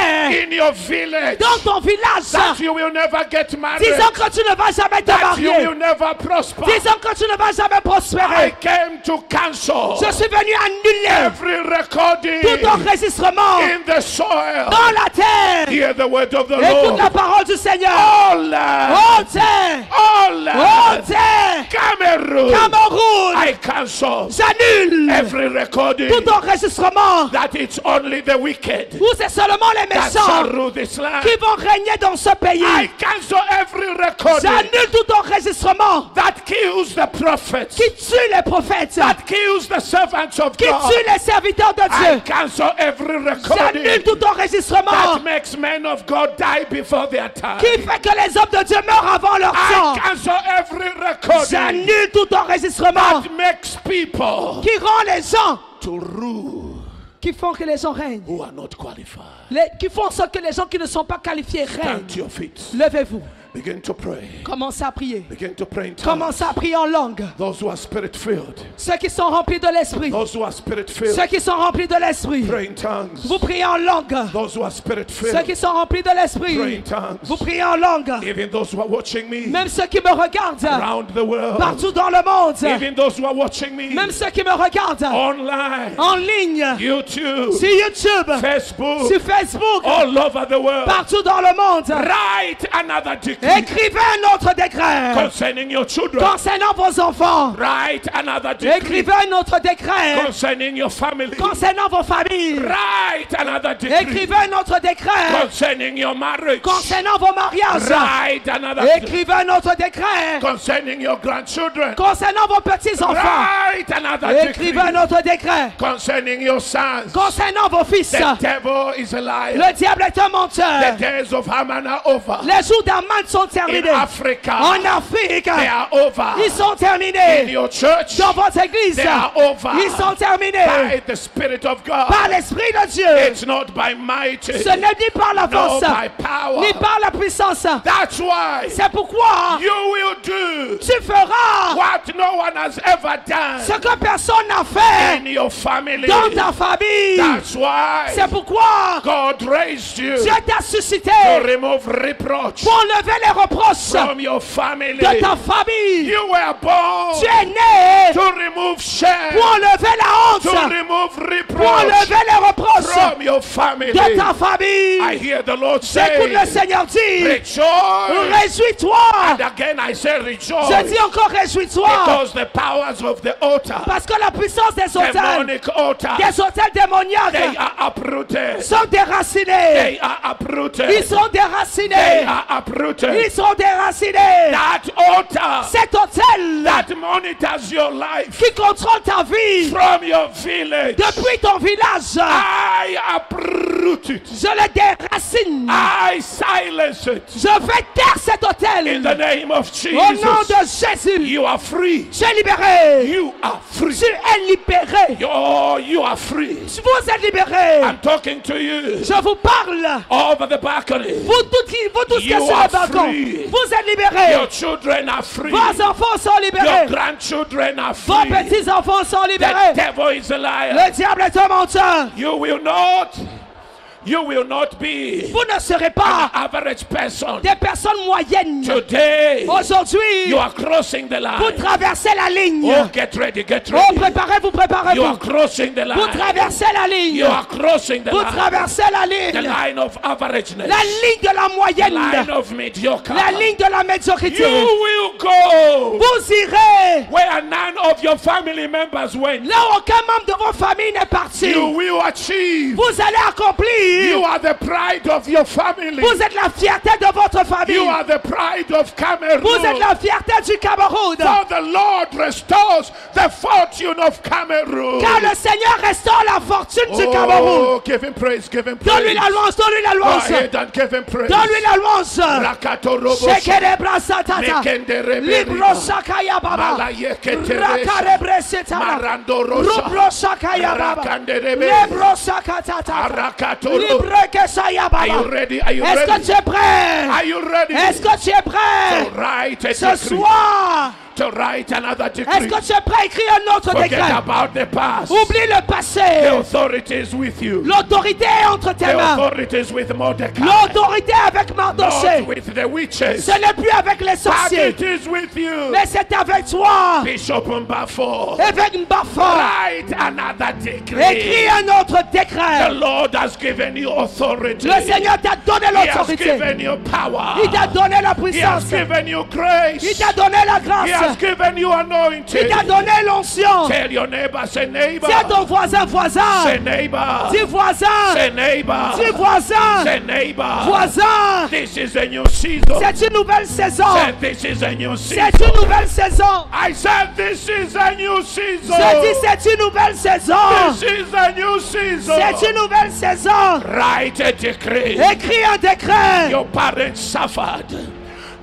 in your village, dans ton village, that you will never get married, disant que tu ne vas jamais te that you marier, will never prosper. disant que tu ne vas jamais I prospérer. came to cancel Je suis venu annuller every recording tout enregistrement in the soil. dans la terre. Hear the word of the Écoute la Lord. parole du Seigneur. All land, Oh terre, all oh land, terre, Cameroon, Cameroun, I cancel j'annule every recording tout enregistrement that it's only the wicked où c'est seulement les that shall méchants rule this land. qui vont régner dans ce I pays. cancel every recording J'annule tout enregistrement that kills the prophets, qui tue les prophètes, that kills the servants of qui God. tue les serviteurs de I Dieu. cancel every J'annule recording tout enregistrement that makes men of God die before their time. qui fait que les hommes de Dieu meurent avant leur I temps. cancel every recording J'annule tout enregistrement that makes people qui rend les gens, to rule qui font que les gens règnent, who are not qualified. qui font en sorte que les gens qui ne sont pas qualifiés Stand règnent. to your feet. Levez-vous. Begin to pray. Commencez à prier. Begin to pray in tongues. Commencez à prier en langue. Those who are spirit-filled. Ceux qui sont remplis de l'esprit. Those who are spirit-filled. Ceux qui sont remplis de l'esprit. Pray in tongues. Vous priez en langue. Those who are spirit-filled. Ceux qui sont remplis de Pray l'esprit. in tongues. Vous priez en langue. Even those who are watching me Même ceux qui me regardent around the world. partout dans le monde. Even those who are watching me Même ceux qui me regardent online. en ligne. YouTube. Sur YouTube. Facebook. Sur Facebook. All over the world. Partout dans le monde. Write another decree Écrivez un autre décret. concerning your children. Concernant vos enfants. Write another decree Écrivez un autre décret. concerning your family. Concernant vos familles. Write another decree Écrivez un autre décret. concerning your marriage. Concernant vos mariages. Write another decree Écrivez un autre décret. concerning your grandchildren. Concernant vos petits-enfants. Write another decree Écrivez un autre décret. concerning your sons. Concernant vos fils. The devil is a liar. Le diable est un menteur. The days of Haman are over. Les jours d'Aman sont In terminés. Africa, En Afrique, they are over. ils sont In terminés. your church, Dans votre église, they are over. ils sont terminés. By the Spirit of God. Par l'Esprit de Dieu. It's not by might, Ce n'est ni par la no force, by power. ni par la puissance. That's why C'est pourquoi you will do tu feras what no one has ever ce done que personne n'a fait in your family. dans ta famille. That's why C'est pourquoi God raised you Dieu t'a suscité to remove reproach pour enlever les reproches from your family. de ta famille. You were born Tu es né to remove shame, pour enlever la to honte, remove pour reproach enlever les reproches from your family. de ta famille. I hear the Lord J'écoute le say, Seigneur dire, rejoice. réjouis-toi. And again I say rejoice. Je dis encore réjouis-toi. Because the powers of the altar, Parce que la puissance des hôtels, demonic altar, des hôtels they démoniaques are uprooted. sont déracinés. They are uprooted. Ils sont They déracinés. are uprooted. Ils sont déracinés. That altar Cet hôtel that monitors your life qui contrôle ta vie from your village, depuis ton village, I uproot it. je le déracine. I silence it. Je vais taire cet In hôtel. the name of Au nom Jesus, de Jésus, you are free. tu es libéré. You are free. Tu es libéré. Oh, you are free. Vous êtes libérés. I'm talking to you Je vous parle. over the balcony. Vous tous qui êtes You sur are le balcon, free. vous êtes libérés. Your children are free. Vos enfants sont Your libérés. grandchildren are Vos free. petits-enfants sont The libérés. devil is a liar. Le diable est un menteur. You will not be Vous ne serez an pas average person. des personnes moyennes. Today, Aujourd'hui, you are crossing the vous line. traversez la ligne. Oh, get ready, get Oh, ready. préparez-vous, You are préparez-vous. crossing the Vous line. traversez la ligne. You are crossing the Vous line. traversez la The ligne. line of averageness. La ligne de la The moyenne. line of mediocre. La ligne de la You médiocrité. will go Vous irez where none of your family members went. là où aucun membre de vos familles n'est parti. You will achieve. Vous allez You accomplir. are the pride of your family. Vous êtes la fierté de votre famille. You are the pride of Cameroon. Vous êtes la fierté du Cameroun. For the Lord restores the fortune of Cameroon. Car le Seigneur restaure la fortune du Cameroun. Oh, give him praise, give him Donne-lui praise. la louange, donne-lui la Go louange. ahead and give him praise. Donne-lui la louange. Rakato robo Shekerebra satata. Mekende reberi. Libro shakaya baba. Malayeke teresha. Rakarebre setana. Marando rosha. Rubro shakaya baba. Rakande rebe. Libro shakatata. Arakato ro- Libre kesaya Are you baba. ready? Are you Est-ce que ready? tu es prêt? Are you ready? Est-ce que tu es To prêt? write a Ce decree. soir, To write another est-ce decree. que tu es prêt à écrire un autre Forget décret? about the past. Oublie le The passé. authority is with you. L'autorité est entre tes The mains. authority is with Mordecai. L'autorité avec Not Mardoché. with the witches. Ce n'est plus avec les But sorciers. it is with you. Mais c'est avec toi. Bishop Mbafo. Avec Mbafa. Write another decree. Écris un autre The décret. Lord has given you authority. Le Seigneur t'a donné He has l'autorité. given you power. Il t'a donné la He has puissance. given you grace. Il t'a donné la He has grâce. given you Il anointing. t'a donné l'onction. Tell your neighbor, say neighbor. Dis à ton voisin, voisin. Say neighbor. Dis voisin. Say neighbor. Dis voisin. Say neighbor. Voisin. This is a new season. C'est une nouvelle saison. Say this is a new C'est season. une nouvelle saison. I said this is a new season. Je dis c'est une nouvelle saison. This is a new season. C'est une nouvelle saison. Write a decree. Écris un décret. Your parents suffered.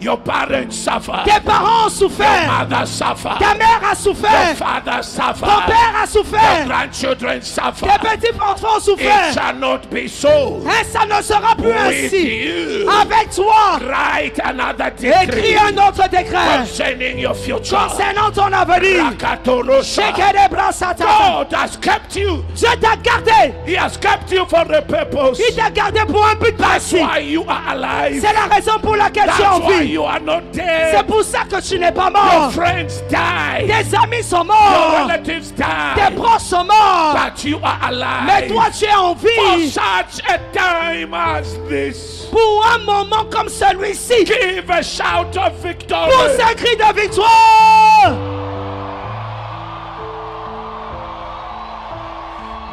Your parents suffer. Tes parents ont Your souffert. mother suffer. Ta mère a Your souffert. father suffer. Ton père a Your souffert. grandchildren suffer. Tes petits-enfants ont It souffert. shall not be so. Et ça ne sera plus With ainsi. you. Avec toi, Write another écris decree un autre décret concerning your future. concernant ton avenir. Rakatorosa. God has kept you. Dieu t'a gardé. He has kept you for a purpose. Il t'a gardé pour un but That's précis. why you are alive. C'est la raison pour laquelle tu es en That's why vie. you are not C'est dead. pour ça que tu n'es pas Your mort. friends die. Tes amis sont Your morts. relatives Tes die. proches sont morts. But you are Mais alive. toi, tu es en For vie. such a time as this. Pour un moment comme celui-ci. Give a shout of victory. Pousse un cri de victoire.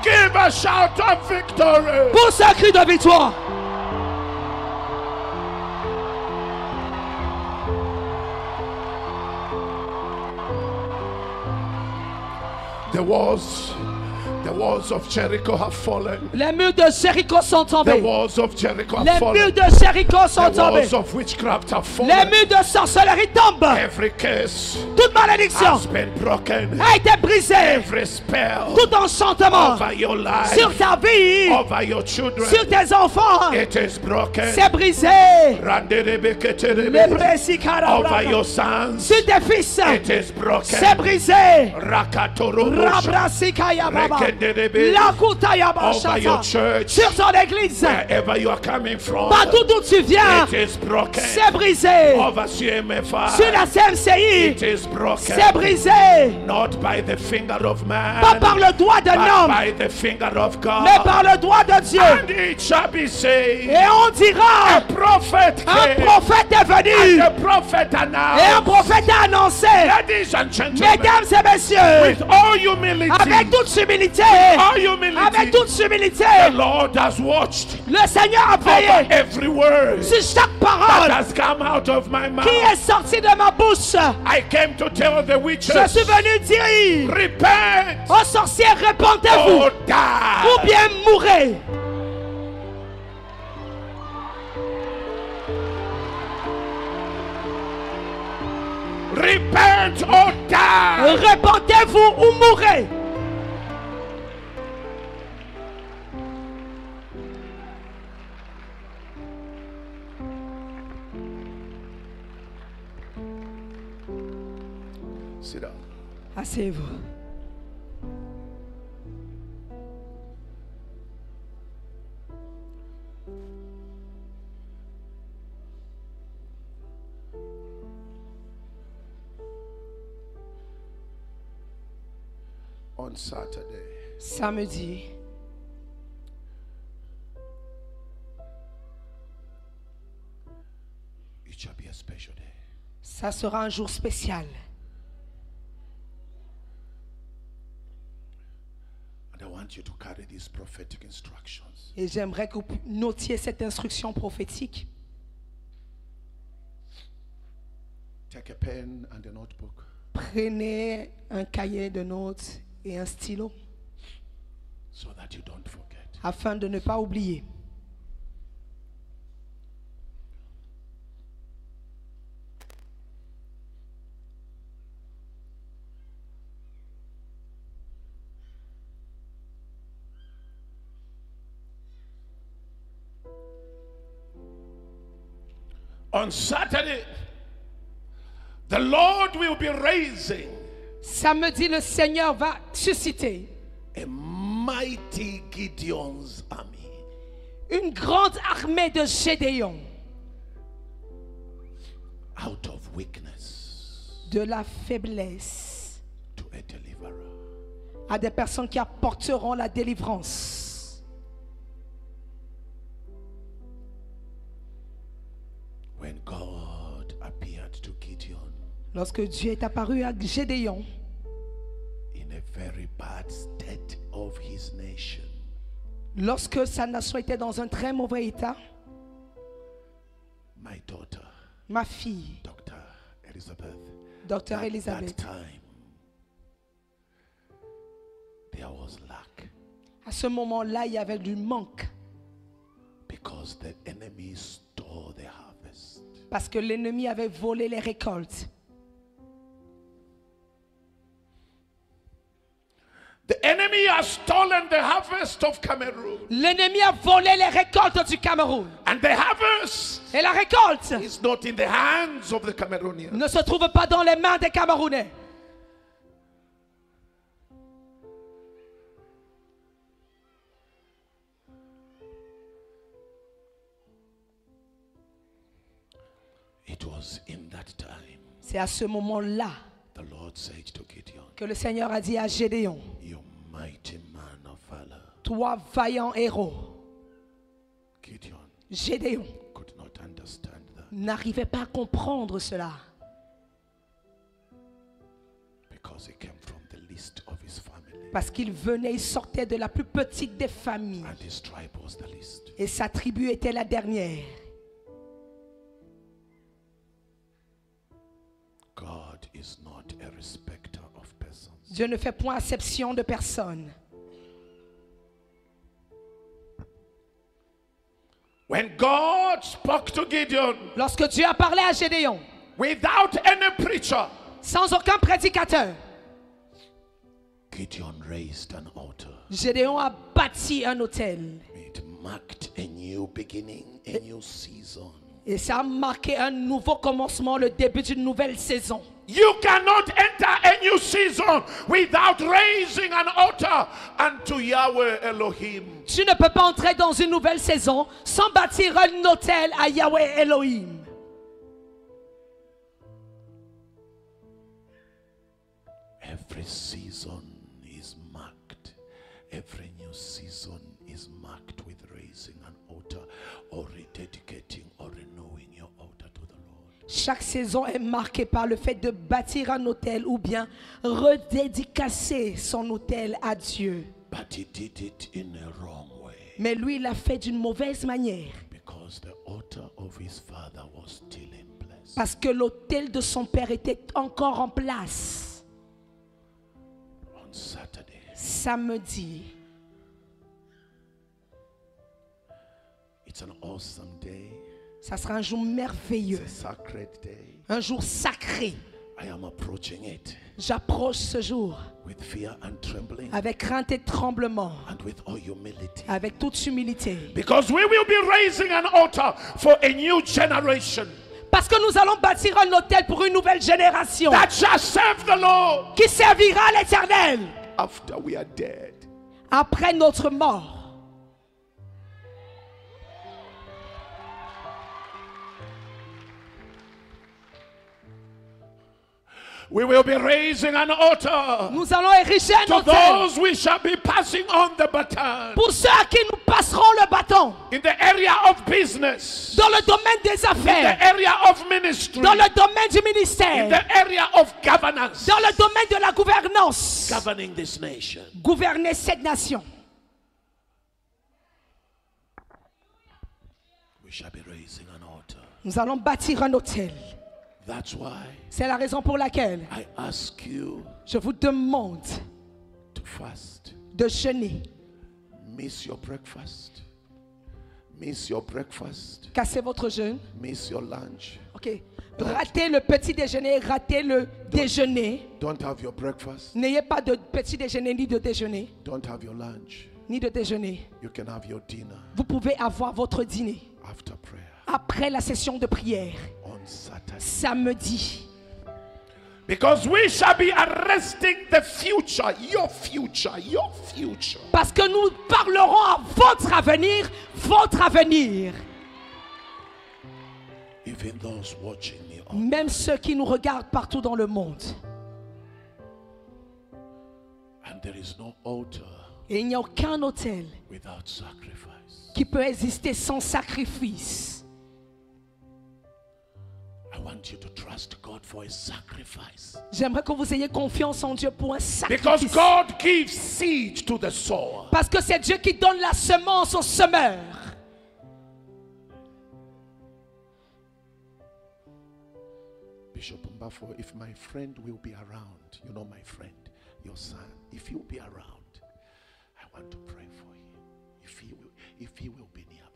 Give a shout of victory. Pousse un cri de victoire. The walls of Jericho have fallen. Les murs de Jéricho sont The tombés. walls of Jericho have Les murs fallen. de Jéricho sont The tombés. walls of witchcraft have Les fallen. murs de sorcellerie tombent. Every curse Toute malédiction has been broken. a été brisée. Every spell Tout enchantement over your life, sur ta vie, over your children, sur tes enfants, it is broken. c'est brisé. Les Randerebeketerebe. brésis Over carabra. your sons, Sur tes fils, it is c'est broken. brisé. Rakatorobosa. Rabrasikaya baba. Rekenderebe. Lakutaya Over your bashata. church, Sur ton église, wherever you are coming from, partout d'où tu viens, it is broken. c'est brisé. Over CMFI, Sur la CMCI, it is broken. c'est brisé. Not by the finger of man, Pas par le doigt d'un but homme, by the finger of God. mais par le doigt de Dieu. And it shall be said, Et on dira, a prophet un came, prophète est venu. and the prophet Et un announced, prophète a annoncé, ladies and gentlemen, mesdames et messieurs, with all humility, avec toute humilité, all humility, avec toute humilité, the Lord has watched le Seigneur a over veillé every word sur chaque that parole has come out of my mouth. qui est sortie de ma bouche. I came to tell the Je witches, suis venu dire repent aux sorciers, répandez-vous or die. ou bien mourrez. Repent or die. Répandez-vous ou mourrez. Sit down. Asseyez-vous. On Saturday, Samedi, it shall be a special day. ça sera un jour spécial. And I want you to carry these prophetic instructions. Et j'aimerais que vous notiez cette instruction prophétique. Take a pen and a notebook. Prenez un cahier de notes et un stylo So that you don't forget. afin de ne pas oublier. On Saturday, the Lord will be raising Samedi, le Seigneur va susciter a mighty Gideon's army. une grande armée de Gédéon, Out of weakness de la faiblesse, to a deliverer. à des personnes qui apporteront la délivrance. When God appeared to Gideon Lorsque Dieu est apparu à Gédéon, in a very bad state of his nation, lorsque sa nation était dans un très mauvais état, my daughter, ma fille, Dr. Elizabeth, Docteur at that Elisabeth, time, there was lack à ce moment-là, il y avait du manque because the enemy stole the harvest. Parce que l'ennemi avait volé les récoltes. The enemy has stolen the harvest of Cameroon. L'ennemi a volé les récoltes du Cameroun. And the harvest Et la récolte is not in the hands of the Cameroonians. ne se trouve pas dans les mains des Camerounais. It was in that time C'est à ce moment-là the Lord said to Gideon, que le Seigneur a dit à Gédéon, you mighty man of valor. toi vaillant héros. Gideon Gédéon could not understand that n'arrivait pas à comprendre cela. because he came from the least of his family. Parce qu'il venait, il sortait de la plus petite des familles. And his tribe was the least. Et sa tribu était la dernière. God is not a respecter of persons. Dieu ne fait point exception de personne. When God spoke to Gideon Lorsque Dieu a parlé à Gédéon, without any preacher, sans aucun prédicateur, Gideon raised an altar. Gédéon a bâti un autel. It marked a new beginning, a new season. Et ça a marqué un nouveau commencement, le début d'une nouvelle saison. You cannot enter a new season without raising an altar unto Yahweh Elohim. Tu ne peux pas entrer dans une nouvelle saison sans bâtir un autel à Yahweh Elohim. Every season is marked. Every new season is marked with raising an altar or rededicating or renewing your altar to the Lord. Chaque saison est marquée par le fait de bâtir un autel ou bien redédicacer son autel à Dieu. But he did it in a wrong way Mais lui, il l'a fait d'une mauvaise manière. because the altar of his father was still in place. Parce que l'autel de son père était encore en place. On Saturday, Samedi, it's an awesome day. ça sera un jour merveilleux. It's a sacred day. Un jour sacré. I am approaching it J'approche ce jour with fear and trembling avec crainte et tremblement, and with all humility. avec toute humilité. Because we will be raising an altar for a new generation Parce que nous allons bâtir un autel pour une nouvelle génération that shall serve the Lord qui servira l'Éternel after we are dead. après notre mort. We will be raising an altar Nous allons ériger un to autel those we shall be passing on the baton pour ceux à qui nous passerons le bâton in the area of business, dans le domaine des in the affaires, area of ministry, dans le domaine du in ministère, the area of governance, dans le domaine de la gouvernance. governing this nation. Gouverner cette nation. We shall be raising an altar. Nous allons bâtir un autel. That's why C'est la raison pour laquelle I ask you je vous demande to fast. de jeûner. Miss your breakfast. Miss your breakfast. Cassez votre jeûne. Miss your lunch. Ok. Ratez le petit déjeuner, ratez le déjeuner. Don't have your breakfast. N'ayez pas de petit déjeuner ni de déjeuner, Don't have your lunch. ni de déjeuner. You can have your dinner Vous pouvez avoir votre dîner after prayer après la session de prière, on Saturday. samedi. Because we shall be arresting the future, your future, your future. Parce que nous parlerons à votre avenir, votre avenir. Even those watching me on. Même ceux qui nous regardent partout dans le monde. And there is no altar Et il n'y a aucun autel without sacrifice. qui peut exister sans sacrifice. I want you to trust God for a sacrifice. J'aimerais que vous ayez confiance en Dieu pour un Because sacrifice. God gives seed to the sower. Parce que c'est Dieu qui donne la semence au semeur. Bishop Mbafo, if my friend will be around, you know my friend, your son, if he'll be around, I want to pray for him. If he will be nearby.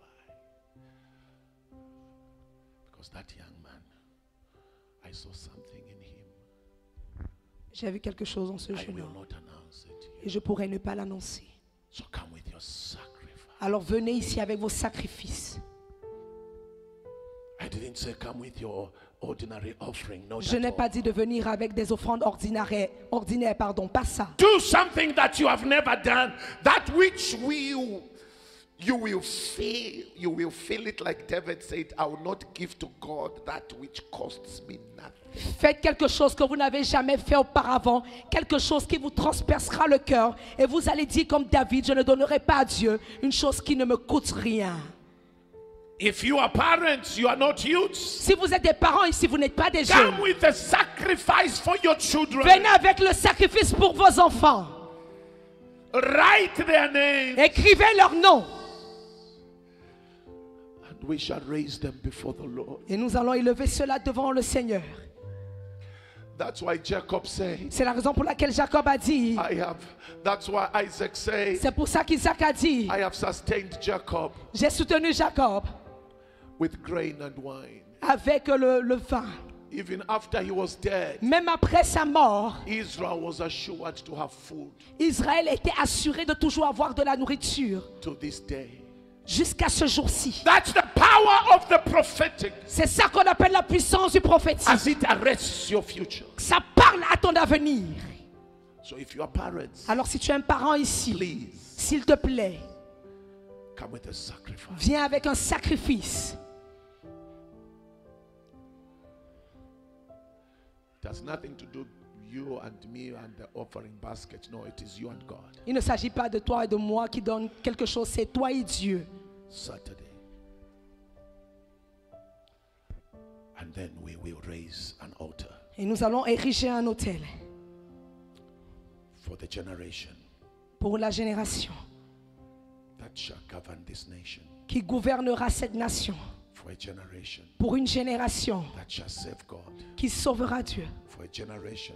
Because that young man, I saw something in him. J'ai vu quelque chose en ce I jeune will homme not announce it. et je pourrais ne pas l'annoncer. So come with your sacrifice. Alors venez ici avec vos sacrifices. I didn't say come with your ordinary offering. No, Je n'ai pas dit de venir avec des offrandes ordinaires, pardon, pas ça. do something that you have never done, that which you will feel it like David said, I will not give to God that which costs me nothing. Faites quelque chose que vous n'avez jamais fait auparavant, quelque chose qui vous transpercera le cœur et vous allez dire comme David, je ne donnerai pas à Dieu une chose qui ne me coûte rien. If you are parents, you are not youths. Si vous êtes des parents ici, vous n'êtes pas des jeunes. Come with a sacrifice for your children. Venez avec le sacrifice pour vos enfants. Write their names, Écrivez leur nom. and we shall raise them before the Lord. Et nous allons élever cela devant le Seigneur. That's why Jacob said, C'est la raison pour laquelle Jacob a dit. that's why Isaac said, C'est pour ça qu'Isaac a dit. I have sustained Jacob J'ai soutenu Jacob with grain and wine. avec le vin. Even after he was dead, Même après sa mort, Israel was assured to have food Israël était assuré de toujours avoir de la nourriture to this day. jusqu'à ce jour-ci. That's the power of the prophetic C'est ça qu'on appelle la puissance du prophétique. as it arrests your future. Ça parle à ton avenir. So if you are parents, Alors si tu es un parent ici, please s'il te plaît, come with a sacrifice. viens avec un sacrifice. It has nothing to do you and me and the offering basket. No, it is you and God. Il ne s'agit pas de toi et de moi qui donne quelque chose, c'est toi et Dieu. Saturday. And then we will raise an altar Et nous allons ériger un autel for the generation pour la génération that shall govern this nation. qui gouvernera cette nation. For a generation Pour une génération that shall serve God. qui sauvera Dieu. For a generation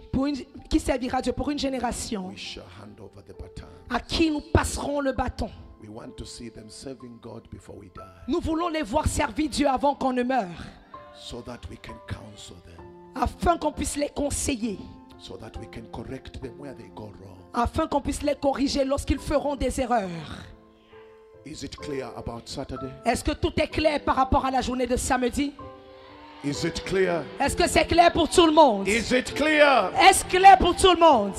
Qui servira Dieu. Pour une génération we shall hand over the baton. à qui nous passerons le bâton. We want to see them serving God before we die, Nous voulons les voir servir Dieu avant qu'on ne meure, so that we can counsel them, afin qu'on puisse les conseiller, so that we can correct them where they go wrong. afin qu'on puisse les corriger lorsqu'ils feront des erreurs. Is it clear about Saturday? Est-ce que tout est clair par rapport à la journée de samedi? Is it clear? Est-ce que c'est clair pour tout le monde? Is it clear? Est-ce clair pour tout le monde?